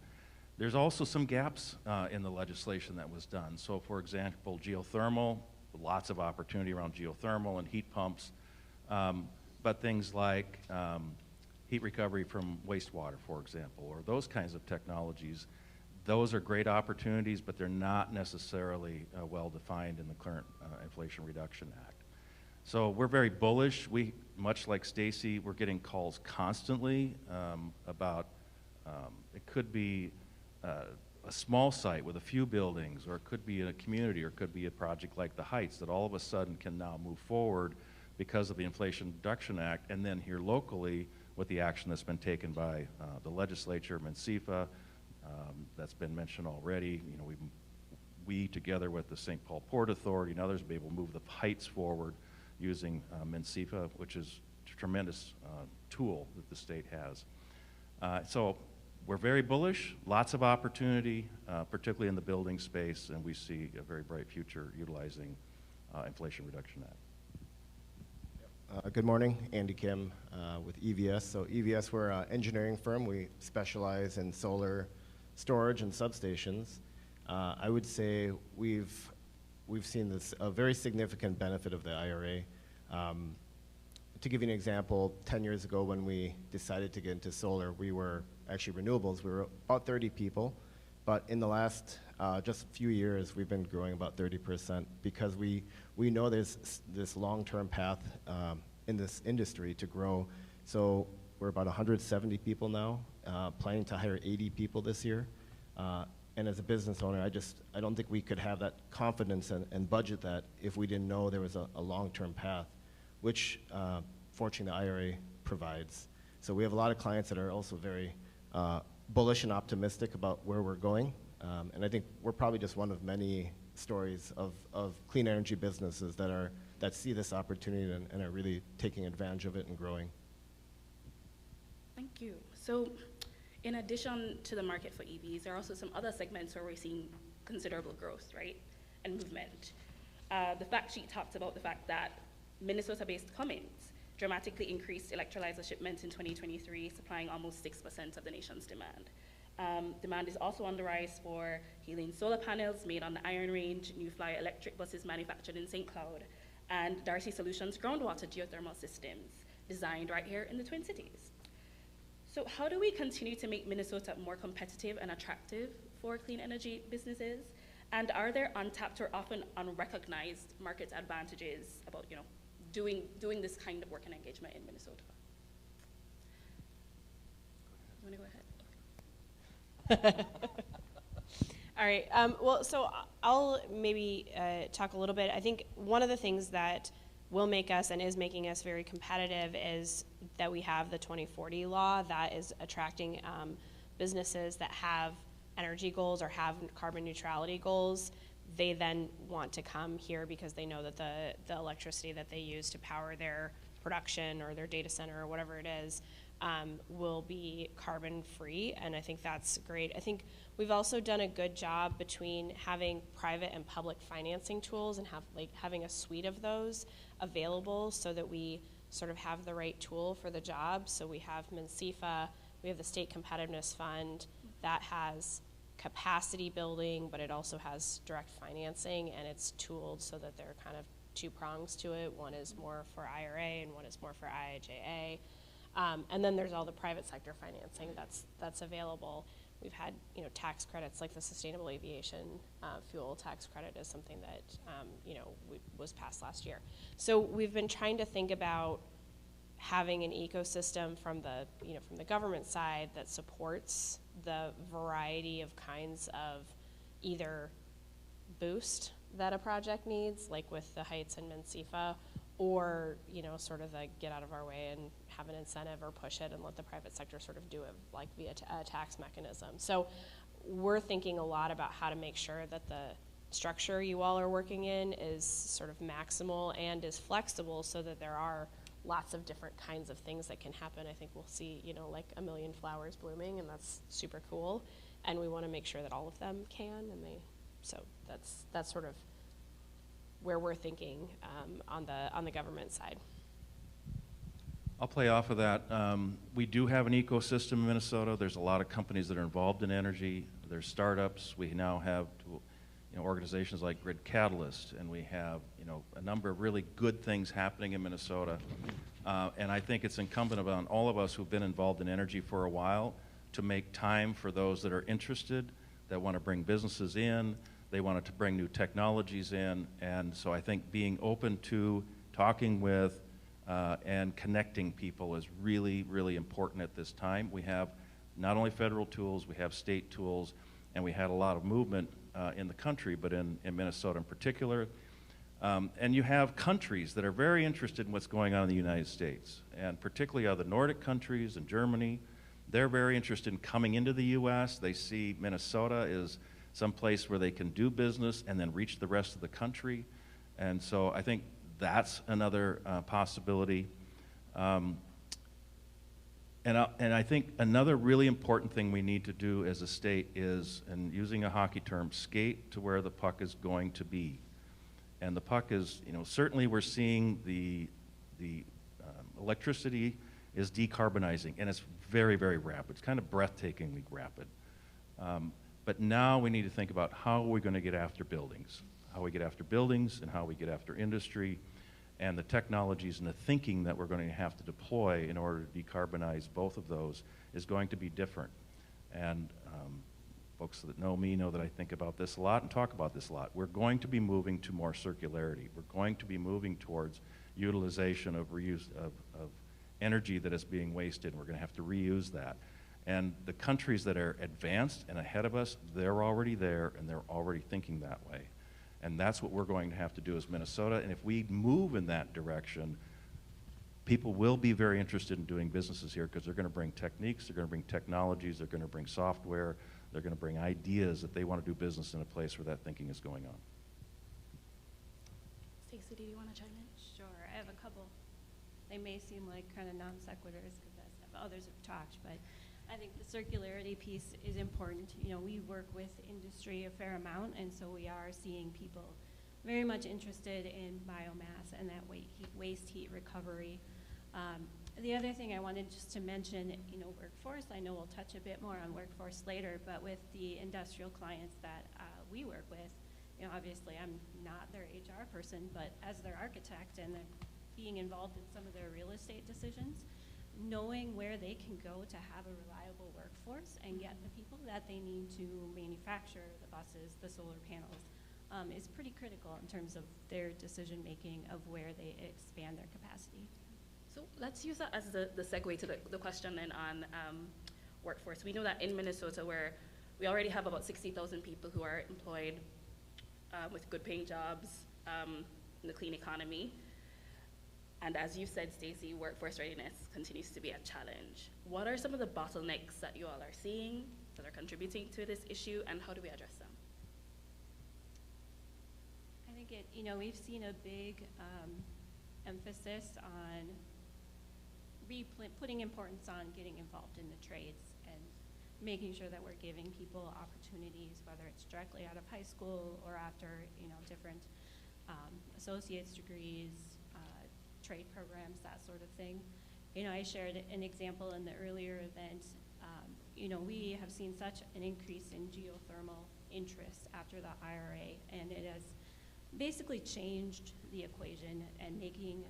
Speaker 9: There's also some gaps in the legislation that was done. So for example, geothermal, lots of opportunity around geothermal and heat pumps, but things like heat recovery from wastewater, for example, or those kinds of technologies, those are great opportunities, but they're not necessarily well defined in the current Inflation Reduction Act. So we're very bullish. We, much like Stacy, we're getting calls constantly about, it could be a small site with a few buildings, or it could be in a community, or it could be a project like the Heights that all of a sudden can now move forward because of the Inflation Reduction Act, and then here locally with the action that's been taken by the legislature, MNCEFA, that's been mentioned already. You know, we together with the St. Paul Port Authority and others will be able to move the Heights forward using MNCEFA, which is a tremendous tool that the state has. So we're very bullish, lots of opportunity, particularly in the building space, and we see a very bright future utilizing Inflation Reduction Act.
Speaker 12: Good morning, Andy Kim with EVS. So EVS, we're an engineering firm. We specialize in solar storage and substations. I would say we've seen a very significant benefit of the IRA. To give you an example, 10 years ago when we decided to get into solar, we were actually renewables. We were about 30 people, but in the last just a few years, we've been growing about 30% because we know there's this long-term path in this industry to grow. So we're about 170 people now, planning to hire 80 people this year. And as a business owner, I don't think we could have that confidence and budget that if we didn't know there was a long-term path, which fortunately the IRA provides. So we have a lot of clients that are also very bullish and optimistic about where we're going. And I think we're probably just one of many stories of clean energy businesses that see this opportunity and are really taking advantage of it and growing.
Speaker 8: Thank you. So in addition to the market for EVs, there are also some other segments where we're seeing considerable growth, right, and movement. The fact sheet talks about the fact that Minnesota-based Cummins dramatically increased electrolyzer shipments in 2023, supplying almost 6% of the nation's demand. Demand is also on the rise for Helium solar panels made on the Iron Range, New Flyer electric buses manufactured in St. Cloud, and Darcy Solutions groundwater geothermal systems designed right here in the Twin Cities. So how do we continue to make Minnesota more competitive and attractive for clean energy businesses? And are there untapped or often unrecognized market advantages about, you know, doing this kind of work and engagement in Minnesota? You want to go ahead?
Speaker 11: All right. Well, so I'll maybe talk a little bit. I think one of the things that will make us and is making us very competitive is that we have the 2040 law that is attracting businesses that have energy goals or have carbon neutrality goals. They then want to come here because they know that the electricity that they use to power their production or their data center or whatever it is will be carbon free, and I think that's great. I think we've also done a good job between having private and public financing tools and having a suite of those available so that we sort of have the right tool for the job. So we have MNCEFA, we have the State Competitiveness Fund that has capacity building, but it also has direct financing, and it's tooled so that there are kind of two prongs to it. One is more for IRA and one is more for IIJA. And then there's all the private sector financing that's available. We've had tax credits like the Sustainable Aviation Fuel tax credit is something that was passed last year. So we've been trying to think about having an ecosystem from the government side that supports the variety of kinds of either boost that a project needs, like with the Heights and MNCEFA, or sort of get out of our way and have an incentive or push it and let the private sector sort of do it like via a tax mechanism. So we're thinking a lot about how to make sure that the structure you all are working in is sort of maximal and is flexible so that there are lots of different kinds of things that can happen. I think we'll see, like a million flowers blooming, and that's super cool. And we want to make sure that all of them can, so that's sort of where we're thinking on the government side.
Speaker 9: I'll play off of that. We do have an ecosystem in Minnesota. There's a lot of companies that are involved in energy. There's startups. We now have organizations like Grid Catalyst, and we have a number of really good things happening in Minnesota. And I think it's incumbent upon all of us who've been involved in energy for a while to make time for those that are interested, that want to bring businesses in, they wanted to bring new technologies in. And so I think being open to talking with and connecting people is really, really important at this time. We have not only federal tools, we have state tools, and we had a lot of movement in the country, but in Minnesota in particular. And you have countries that are very interested in what's going on in the United States, and particularly other Nordic countries and Germany. They're very interested in coming into the U.S. They see Minnesota as some place where they can do business and then reach the rest of the country. And so I think that's another possibility. And I think another really important thing we need to do as a state is, and using a hockey term, skate to where the puck is going to be. And the puck is, certainly we're seeing the electricity is decarbonizing, and it's very, very rapid. It's kind of breathtakingly rapid. But now we need to think about how we're going to get after buildings, how we get after buildings and how we get after industry, and the technologies and the thinking that we're going to have to deploy in order to decarbonize both of those is going to be different. And folks that know me know that I think about this a lot and talk about this a lot. We're going to be moving to more circularity. We're going to be moving towards utilization of reuse of energy that is being wasted. We're going to have to reuse that. And the countries that are advanced and ahead of us, they're already there and they're already thinking that way. And that's what we're going to have to do as Minnesota. And if we move in that direction, people will be very interested in doing businesses here because they're going to bring techniques, they're going to bring technologies, they're going to bring software, they're going to bring ideas that they want to do business in a place where that thinking is going on.
Speaker 8: Stacey, do you want to chime in?
Speaker 10: Sure, I have a couple. They may seem like kind of non sequiturs because others have talked, but I think the circularity piece is important. We work with industry a fair amount, and so we are seeing people very much interested in biomass and that waste heat recovery. The other thing I wanted just to mention, workforce, I know we'll touch a bit more on workforce later, but with the industrial clients that we work with, obviously I'm not their HR person, but as their architect and being involved in some of their real estate decisions, knowing where they can go to have a reliable workforce and get the people that they need to manufacture the buses, the solar panels, is pretty critical in terms of their decision making of where they expand their capacity.
Speaker 8: So let's use that as the segue to the question then on workforce. We know that in Minnesota we're We already have about 60,000 people who are employed with good paying jobs in the clean economy. And as you said, Stacey, workforce readiness continues to be a challenge. What are some of the bottlenecks that you all are seeing that are contributing to this issue, and how do we address them?
Speaker 10: I think we've seen a big emphasis on putting importance on getting involved in the trades and making sure that we're giving people opportunities, whether it's directly out of high school or after, different associate's degrees, trade programs, that sort of thing. I shared an example in the earlier event. We have seen such an increase in geothermal interest after the IRA, and it has basically changed the equation and making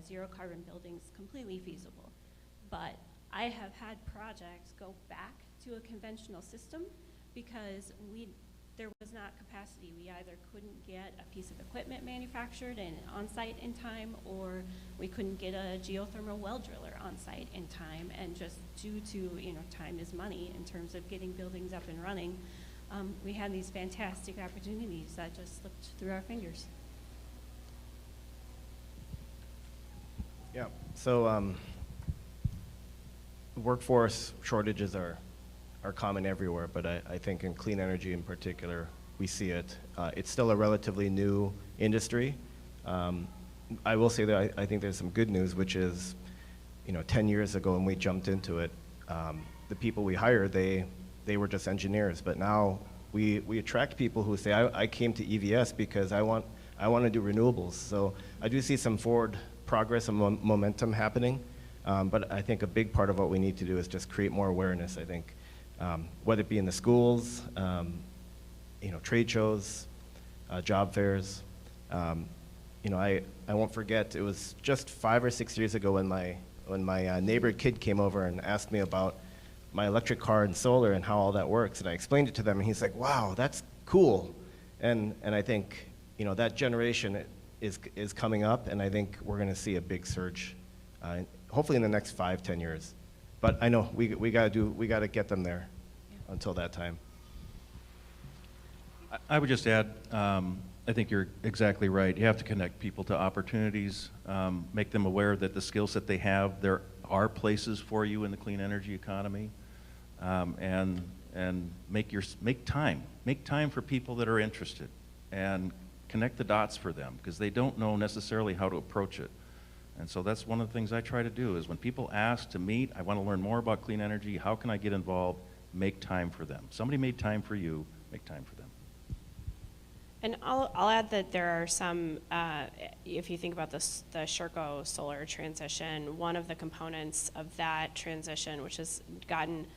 Speaker 10: zero carbon buildings completely feasible. But I have had projects go back to a conventional system because there was not capacity. We either couldn't get a piece of equipment manufactured and on-site in time, or we couldn't get a geothermal well driller on-site in time. And just due to, time is money in terms of getting buildings up and running, we had these fantastic opportunities that just slipped through our fingers.
Speaker 12: Yeah, so workforce shortages are common everywhere, but I think in clean energy in particular, we see it. It's still a relatively new industry. I will say that I think there's some good news, which is, 10 years ago when we jumped into it, the people we hired, they were just engineers, but now we attract people who say, I came to EVS because I want to do renewables. So I do see some forward progress and momentum happening, but I think a big part of what we need to do is just create more awareness, I think. Whether it be in the schools, trade shows, job fairs. I won't forget, it was just 5 or 6 years ago when my neighbor kid came over and asked me about my electric car and solar and how all that works. And I explained it to them, and he's like, wow, that's cool. And I think, that generation is coming up, and I think we're going to see a big surge, hopefully in the next 5-10 years. But I know we got to get them there. Until that time.
Speaker 9: I would just add, I think you're exactly right. You have to connect people to opportunities, make them aware that the skills that they have, there are places for you in the clean energy economy, and make time for people that are interested, and connect the dots for them, because they don't know necessarily how to approach it. And so that's one of the things I try to do, is when people ask to meet, I want to learn more about clean energy, how can I get involved? Make time for them. Somebody made time for you, make time for them.
Speaker 11: And I'll add that there are some, if you think about the Sherco solar transition, one of the components of that transition, which has gotten,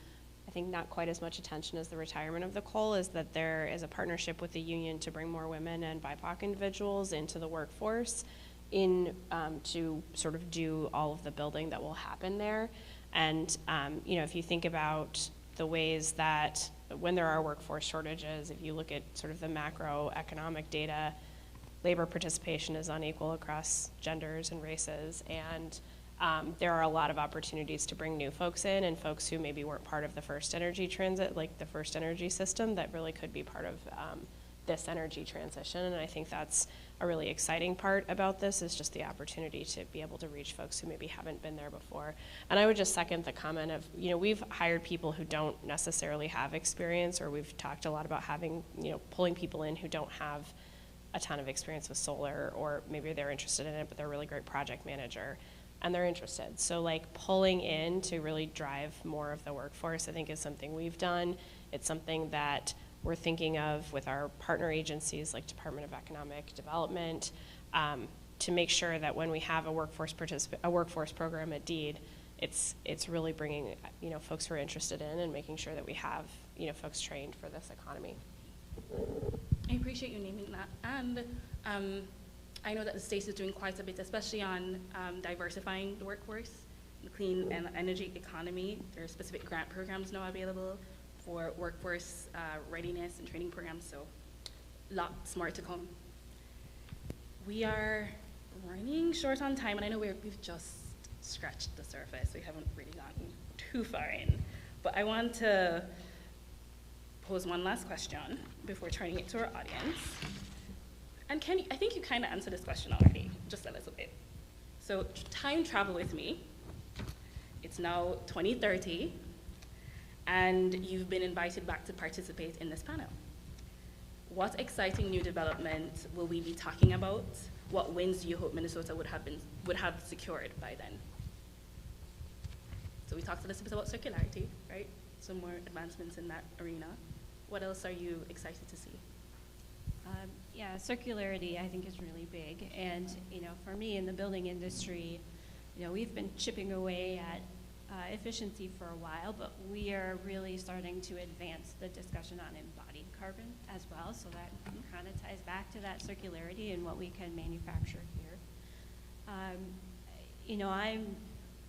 Speaker 11: I think, not quite as much attention as the retirement of the coal, is that there is a partnership with the union to bring more women and BIPOC individuals into the workforce to sort of do all of the building that will happen there. And, if you think about the ways that when there are workforce shortages, if you look at sort of the macroeconomic data, labor participation is unequal across genders and races, and there are a lot of opportunities to bring new folks in, and folks who maybe weren't part of the first energy transit, like the first energy system, that really could be part of this energy transition. And I think that's a really exciting part about this, is just the opportunity to be able to reach folks who maybe haven't been there before. And I would just second the comment of, we've hired people who don't necessarily have experience, or we've talked a lot about having, pulling people in who don't have a ton of experience with solar, or maybe they're interested in it, but they're a really great project manager and they're interested. So pulling in to really drive more of the workforce, I think, is something we've done. It's something that we're thinking of with our partner agencies like Department of Economic Development, to make sure that when we have a workforce program at DEED, it's really bringing folks who are interested in, and making sure that we have folks trained for this economy.
Speaker 8: I appreciate you naming that, and I know that the state is doing quite a bit, especially on diversifying the workforce, the clean energy economy. There are specific grant programs now available for workforce readiness and training programs, so lots more to come. We are running short on time, and I know we've just scratched the surface. We haven't really gotten too far in, but I want to pose one last question before turning it to our audience. And Ken, I think you kind of answered this question already, just a little bit. So time travel with me. It's now 2030, and you've been invited back to participate in this panel. What exciting new development will we be talking about? What wins do you hope Minnesota would have secured by then? So we talked a little bit about circularity, right? Some more advancements in that arena. What else are you excited to see?
Speaker 10: Yeah, circularity I think is really big. And, you know, for me in the building industry, you know, we've been chipping away at efficiency for a while, but we are really starting to advance the discussion on embodied carbon as well. So that kind of ties back to that circularity and what we can manufacture here. You know, I'm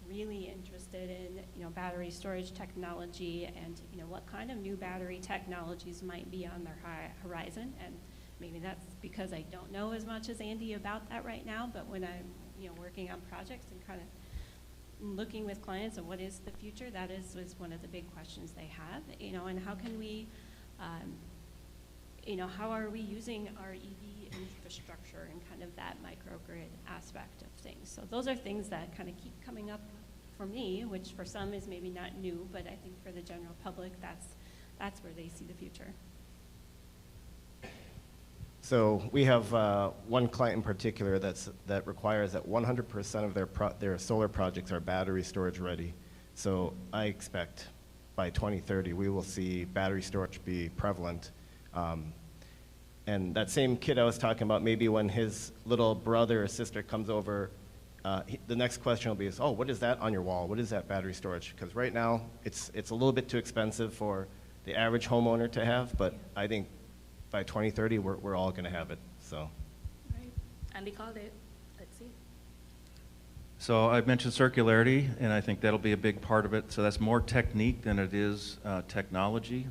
Speaker 10: really interested in, you know, battery storage technology and, you know, what kind of new battery technologies might be on their horizon. And maybe that's because I don't know as much as Andy about that right now, but when I'm, you know, working on projects and kind of looking with clients at what is the future, that is one of the big questions they have, you know, and how can we, you know, how are we using our EV infrastructure and kind of that microgrid aspect of things. So those are things that kind of keep coming up for me, which for some is maybe not new, but I think for the general public, that's where they see the future.
Speaker 12: So we have one client in particular that requires that 100% of their solar projects are battery storage ready. So I expect by 2030 we will see battery storage be prevalent. And that same kid I was talking about, maybe when his little brother or sister comes over, the next question will be, oh, what is that on your wall? What is that battery storage? Because right now it's a little bit too expensive for the average homeowner to have, but I think by 2030, we're all going to have it. So.
Speaker 8: Right. Andy called it. Let's see.
Speaker 9: So I've mentioned circularity, and I think that'll be a big part of it. So that's more technique than it is technology.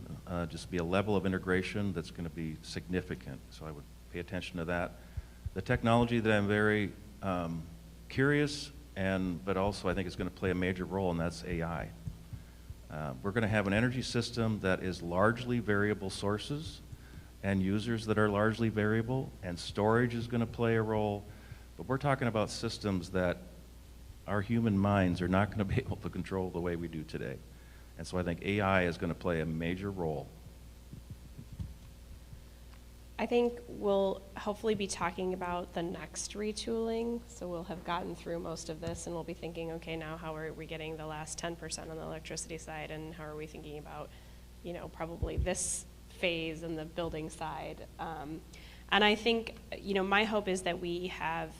Speaker 9: Just be a level of integration that's going to be significant. So I would pay attention to that. The technology that I'm very curious, but also I think is going to play a major role, and that's AI. We're going to have an energy system that is largely variable sources and users that are largely variable, and storage is going to play a role. But we're talking about systems that our human minds are not going to be able to control the way we do today. And so I think AI is going to play a major role.
Speaker 11: I think we'll hopefully be talking about the next retooling. So we'll have gotten through most of this and we'll be thinking, okay, now how are we getting the last 10% on the electricity side, and how are we thinking about, you know, probably this phase in the building side. And I think, you know, my hope is that we have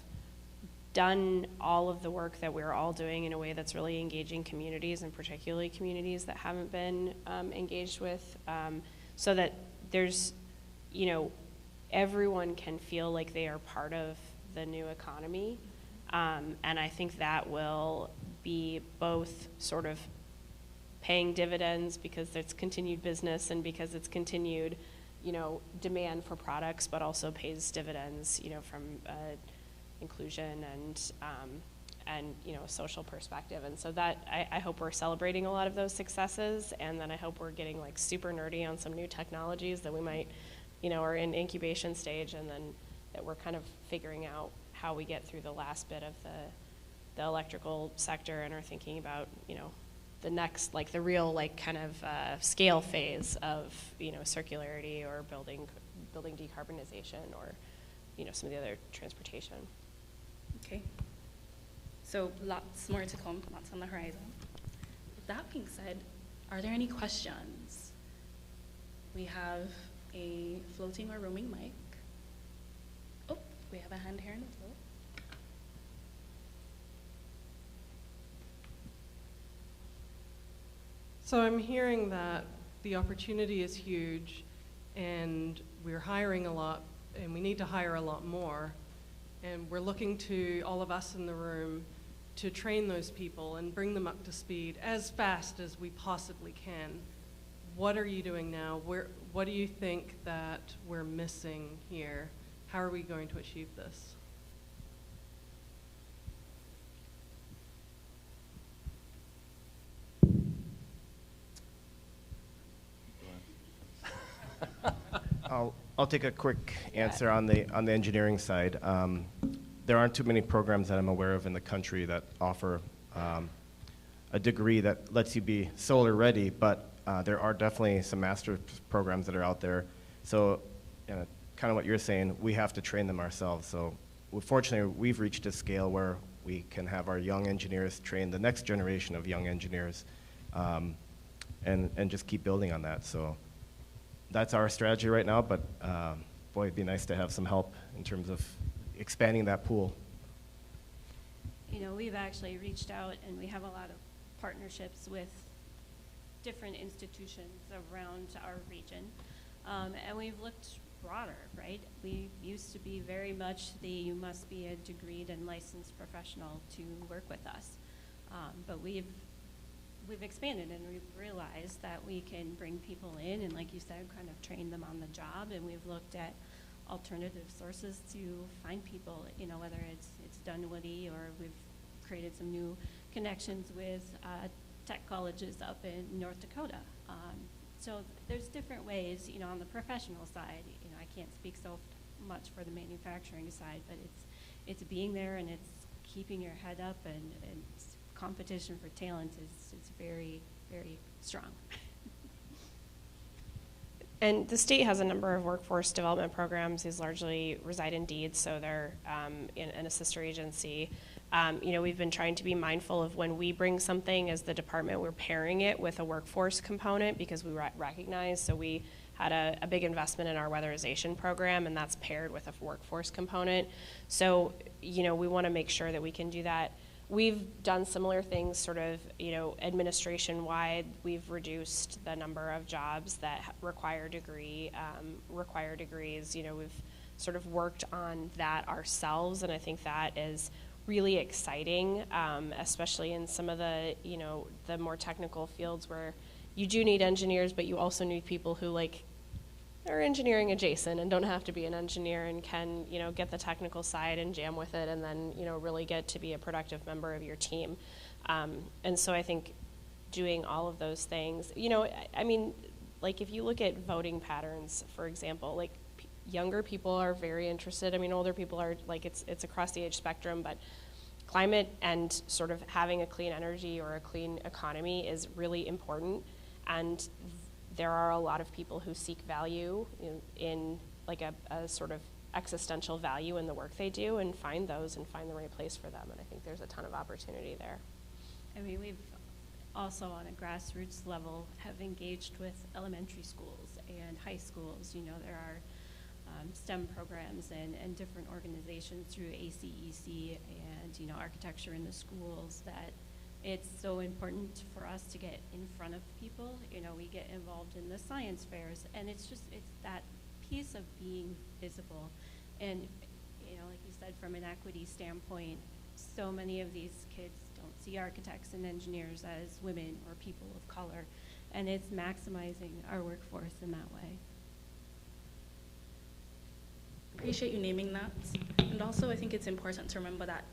Speaker 11: done all of the work that we're all doing in a way that's really engaging communities, and particularly communities that haven't been engaged with, so that there's, you know, everyone can feel like they are part of the new economy. And I think that will be both sort of paying dividends because it's continued business and because it's continued, you know, demand for products, but also pays dividends, you know, from inclusion and you know, a social perspective. And so that I hope we're celebrating a lot of those successes, and then I hope we're getting like super nerdy on some new technologies that we might, you know, are in incubation stage, and then that we're kind of figuring out how we get through the last bit of the electrical sector and are thinking about, you know, the next, like the real, like kind of scale phase of, you know, circularity or building decarbonization, or, you know, some of the other transportation.
Speaker 8: Okay. So lots more to come, lots on the horizon. With that being said, are there any questions? We have a floating or roaming mic. Oh, we have a hand here in the middle.
Speaker 13: So I'm hearing that the opportunity is huge, and we're hiring a lot, and we need to hire a lot more. And we're looking to all of us in the room to train those people and bring them up to speed as fast as we possibly can. What are you doing now? What do you think that we're missing here? How are we going to achieve this?
Speaker 12: I'll take a quick answer on the engineering side. There aren't too many programs that I'm aware of in the country that offer a degree that lets you be solar ready, but there are definitely some master programs that are out there. So kind of what you're saying, we have to train them ourselves. So fortunately, we've reached a scale where we can have our young engineers train the next generation of young engineers and just keep building on that. So that's our strategy right now, but boy, it'd be nice to have some help in terms of expanding that pool.
Speaker 10: You know, we've actually reached out and we have a lot of partnerships with different institutions around our region. And we've looked broader, right? We used to be very much you must be a degreed and licensed professional to work with us. But we've expanded and we've realized that we can bring people in and, like you said, kind of train them on the job. And we've looked at alternative sources to find people, you know, whether it's Dunwoody or we've created some new connections with tech colleges up in North Dakota. So there's different ways, you know, on the professional side. You know, I can't speak so much for the manufacturing side, but it's being there and it's keeping your head up, and competition for talent is very, very strong.
Speaker 11: And the state has a number of workforce development programs. These largely reside in deeds, so they're in a sister agency. You know, we've been trying to be mindful of when we bring something as the department, we're pairing it with a workforce component because we recognize. So we had a big investment in our weatherization program, and that's paired with a workforce component. So, you know, we want to make sure that we can do that. We've done similar things sort of, you know, administration-wide. We've reduced the number of jobs that require degrees. You know, we've sort of worked on that ourselves, and I think that is really exciting, especially in some of the, you know, the more technical fields where you do need engineers, but you also need people who, like, are engineering adjacent and don't have to be an engineer and can, you know, get the technical side and jam with it and then, you know, really get to be a productive member of your team. And so I think doing all of those things, you know, I mean, like if you look at voting patterns, for example, like younger people are very interested. I mean, older people are, like, it's across the age spectrum, but climate and sort of having a clean energy or a clean economy is really important. And there are a lot of people who seek value in like a sort of existential value in the work they do and find those and find the right place for them. And I think there's a ton of opportunity there.
Speaker 10: I mean, we've also on a grassroots level have engaged with elementary schools and high schools. You know, there are STEM programs and different organizations through ACEC and, you know, architecture in the schools that it's so important for us to get in front of people. You know, we get involved in the science fairs, and it's that piece of being visible. And, you know, like you said, from an equity standpoint, so many of these kids don't see architects and engineers as women or people of color, and it's maximizing our workforce in that way.
Speaker 8: Appreciate you naming that. And also I think it's important to remember that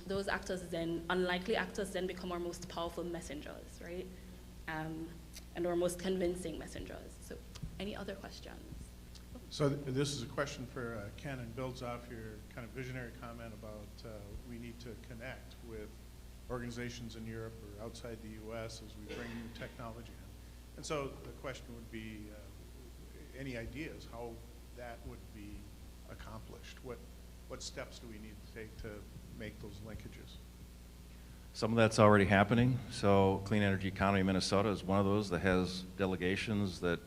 Speaker 8: those actors then, unlikely actors then become our most powerful messengers, right? And our most convincing messengers. So any other questions?
Speaker 14: So this is a question for Ken, and builds off your kind of visionary comment about we need to connect with organizations in Europe or outside the U.S. as we bring new technology in. And so the question would be, any ideas how that would be accomplished? What steps do we need to take to make those linkages?
Speaker 9: Some of that's already happening. So Clean Energy Economy Minnesota is one of those that has delegations that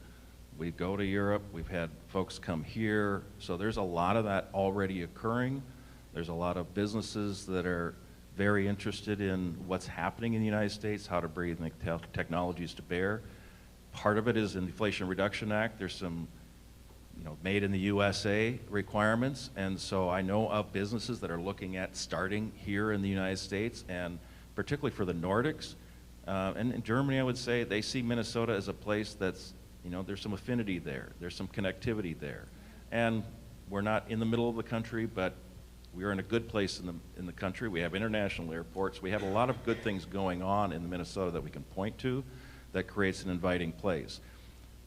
Speaker 9: we go to Europe. We've had folks come here. So there's a lot of that already occurring. There's a lot of businesses that are very interested in what's happening in the United States, how to bring the technologies to bear. Part of it is in the Inflation Reduction Act. There's some, you know, made in the USA requirements, and so I know of businesses that are looking at starting here in the United States, and particularly for the Nordics. And in Germany, I would say they see Minnesota as a place that's, you know, there's some affinity there, there's some connectivity there. And we're not in the middle of the country, but we're in a good place in the country. We have international airports. We have a lot of good things going on in Minnesota that we can point to that creates an inviting place.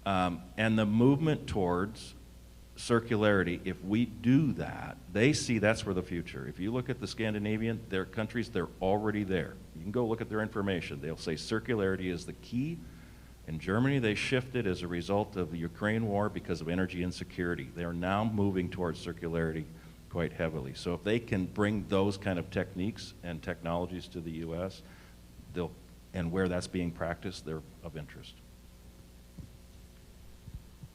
Speaker 9: And the movement towards circularity, if we do that, they see that's where the future. If you look at the Scandinavian, their countries, they're already there. You can go look at their information. They'll say circularity is the key. In Germany, they shifted as a result of the Ukraine war because of energy insecurity. They are now moving towards circularity quite heavily. So if they can bring those kind of techniques and technologies to the U.S., and where that's being practiced, they're of interest.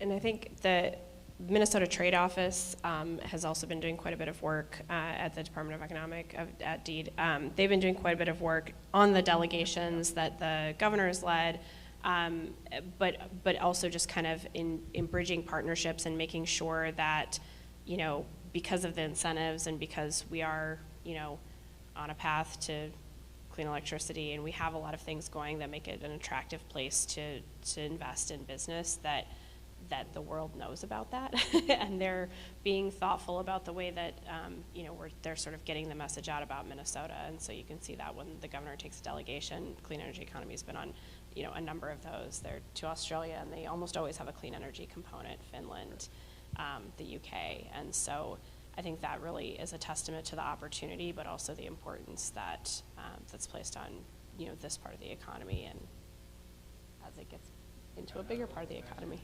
Speaker 11: And I think the Minnesota Trade Office has also been doing quite a bit of work at the Department of Economic, at DEED. They've been doing quite a bit of work on the delegations that the governor's led, but also just kind of in bridging partnerships and making sure that, you know, because of the incentives and because we are, you know, on a path to clean electricity and we have a lot of things going that make it an attractive place to invest in business, that the world knows about that and they're being thoughtful about the way that, you know, they're sort of getting the message out about Minnesota. And so you can see that when the governor takes a delegation, Clean Energy Economy has been on, you know, a number of those. They're to Australia and they almost always have a clean energy component, Finland, the UK. And so I think that really is a testament to the opportunity, but also the importance that that's placed on, you know, this part of the economy and as it gets into a bigger part of the economy.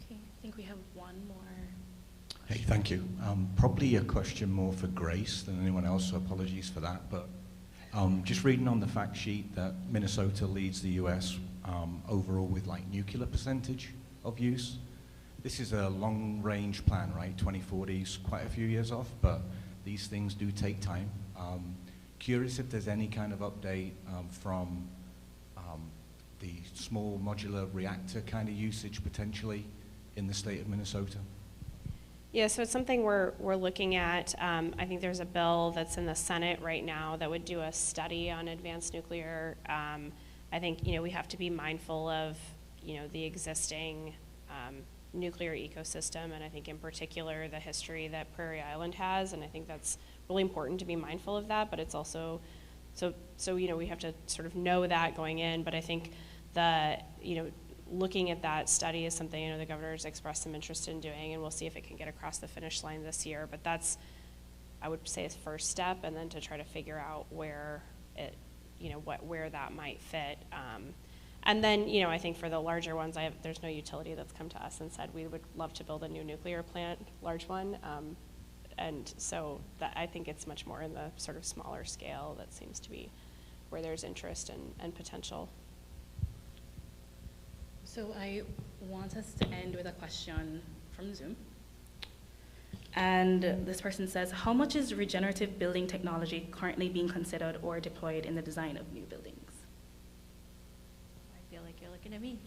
Speaker 8: Okay, I think we have one more.
Speaker 15: Hey, thank you. Probably a question more for Grace than anyone else, so apologies for that. But just reading on the fact sheet that Minnesota leads the US overall with like nuclear percentage of use. This is a long-range plan, right? 2040 is quite a few years off, but these things do take time. Curious if there's any kind of update from the small modular reactor kind of usage potentially in the state of Minnesota.
Speaker 11: Yeah, so it's something we're looking at. I think there's a bill that's in the Senate right now that would do a study on advanced nuclear. I think, you know, we have to be mindful of, you know, the existing nuclear ecosystem, and I think in particular the history that Prairie Island has, and I think that's really important to be mindful of that, but it's also, so you know, we have to sort of know that going in, but I think you know, looking at that study is something, you know, the governor's expressed some interest in doing, and we'll see if it can get across the finish line this year, but that's, I would say, a first step, and then to try to figure out where it, you know, where that might fit. And then, you know, I think for the larger ones, there's no utility that's come to us and said we would love to build a new nuclear plant, large one. And so I think it's much more in the sort of smaller scale that seems to be where there's interest and potential.
Speaker 8: So I want us to end with a question from Zoom. And this person says, how much is regenerative building technology currently being considered or deployed in the design of new buildings?
Speaker 10: I feel like you're looking at me.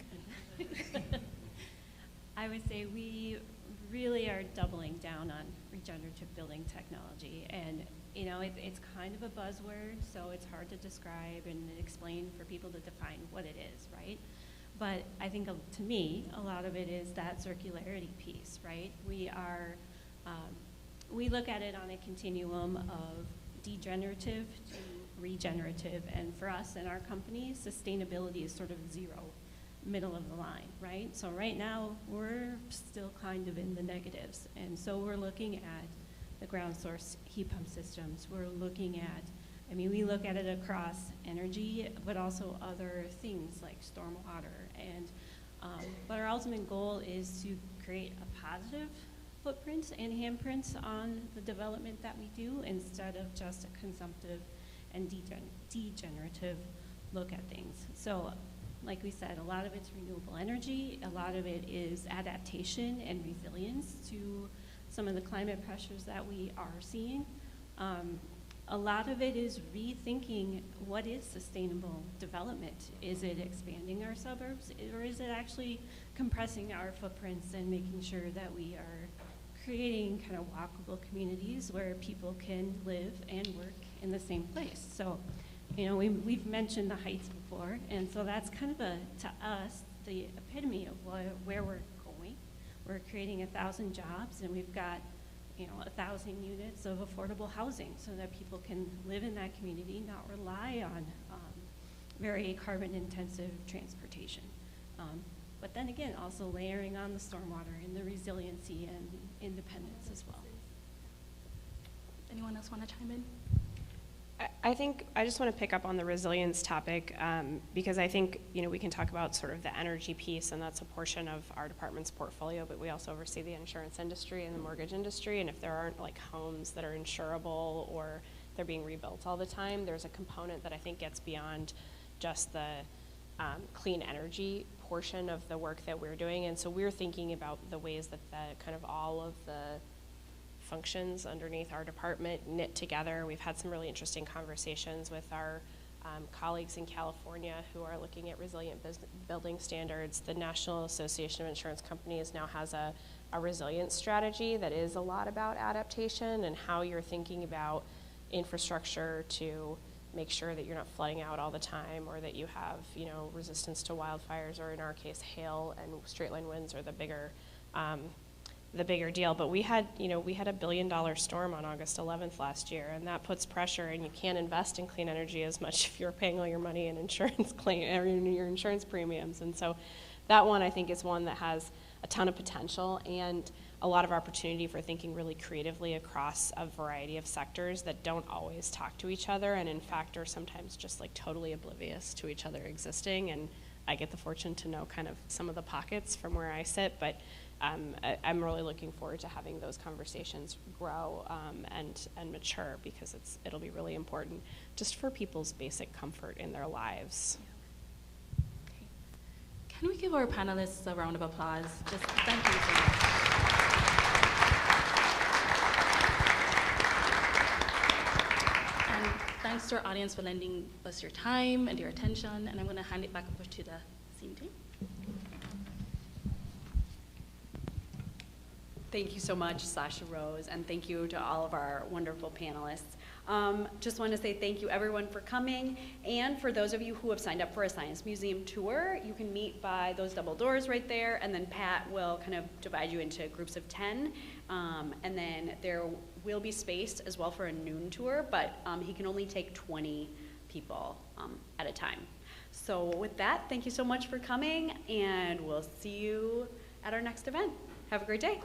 Speaker 10: I would say we really are doubling down on regenerative building technology. And, you know, it's kind of a buzzword, so it's hard to describe and explain for people to define what it is, right? But I think, to me, a lot of it is that circularity piece, right? We look at it on a continuum of degenerative to regenerative, and for us and our company, sustainability is sort of zero, middle of the line, right? So right now, we're still kind of in the negatives, and so we're looking at the ground source heat pump systems. We're looking at, I mean, we look at it across energy, but also other things like stormwater. And but our ultimate goal is to create a positive footprint and handprints on the development that we do instead of just a consumptive and degenerative look at things. So, like we said, a lot of it's renewable energy. A lot of it is adaptation and resilience to some of the climate pressures that we are seeing. A lot of it is rethinking what is sustainable development. Is it expanding our suburbs, or is it actually compressing our footprints and making sure that we are creating kind of walkable communities where people can live and work in the same place? So, you know, we've mentioned the heights before, and so that's kind of to us, the epitome of where we're going. We're creating 1,000 jobs, and we've got, 1,000 units of affordable housing so that people can live in that community, not rely on very carbon intensive transportation. But then again, also layering on the stormwater and the resiliency and independence as well.
Speaker 8: Anyone else want to chime in?
Speaker 11: I think I just want to pick up on the resilience topic because I think we can talk about sort of the energy piece, and that's a portion of our department's portfolio, but we also oversee the insurance industry and the mortgage industry, and if there aren't like homes that are insurable or they're being rebuilt all the time, there's a component that I think gets beyond just the clean energy portion of the work that we're doing, and so we're thinking about the ways that the kind of all of the functions underneath our department knit together. We've had some really interesting conversations with our colleagues in California who are looking at resilient building standards. The National Association of Insurance Companies now has a resilience strategy that is a lot about adaptation and how you're thinking about infrastructure to make sure that you're not flooding out all the time, or that you have resistance to wildfires, or in our case hail and straight line winds are the bigger deal. But we had a $1 billion storm on August 11th last year, and that puts pressure, and you can't invest in clean energy as much if you're paying all your money in insurance claim or your insurance premiums. And so that one I think is one that has a ton of potential and a lot of opportunity for thinking really creatively across a variety of sectors that don't always talk to each other, and in fact are sometimes just like totally oblivious to each other existing. And I get the fortune to know kind of some of the pockets from where I sit, but I'm really looking forward to having those conversations grow and mature, because it'll be really important just for people's basic comfort in their lives.
Speaker 8: Okay. Can we give our panelists a round of applause? Just thank you so much. And thanks to our audience for lending us your time and your attention, and I'm going to hand it back over to the SEAM team.
Speaker 16: Thank you so much, Sasha Rose, and thank you to all of our wonderful panelists. Just want to say thank you everyone for coming, and for those of you who have signed up for a Science Museum tour, you can meet by those double doors right there, and then Pat will kind of divide you into groups of 10, and then there will be space as well for a noon tour, but he can only take 20 people at a time. So with that, thank you so much for coming, and we'll see you at our next event. Have a great day.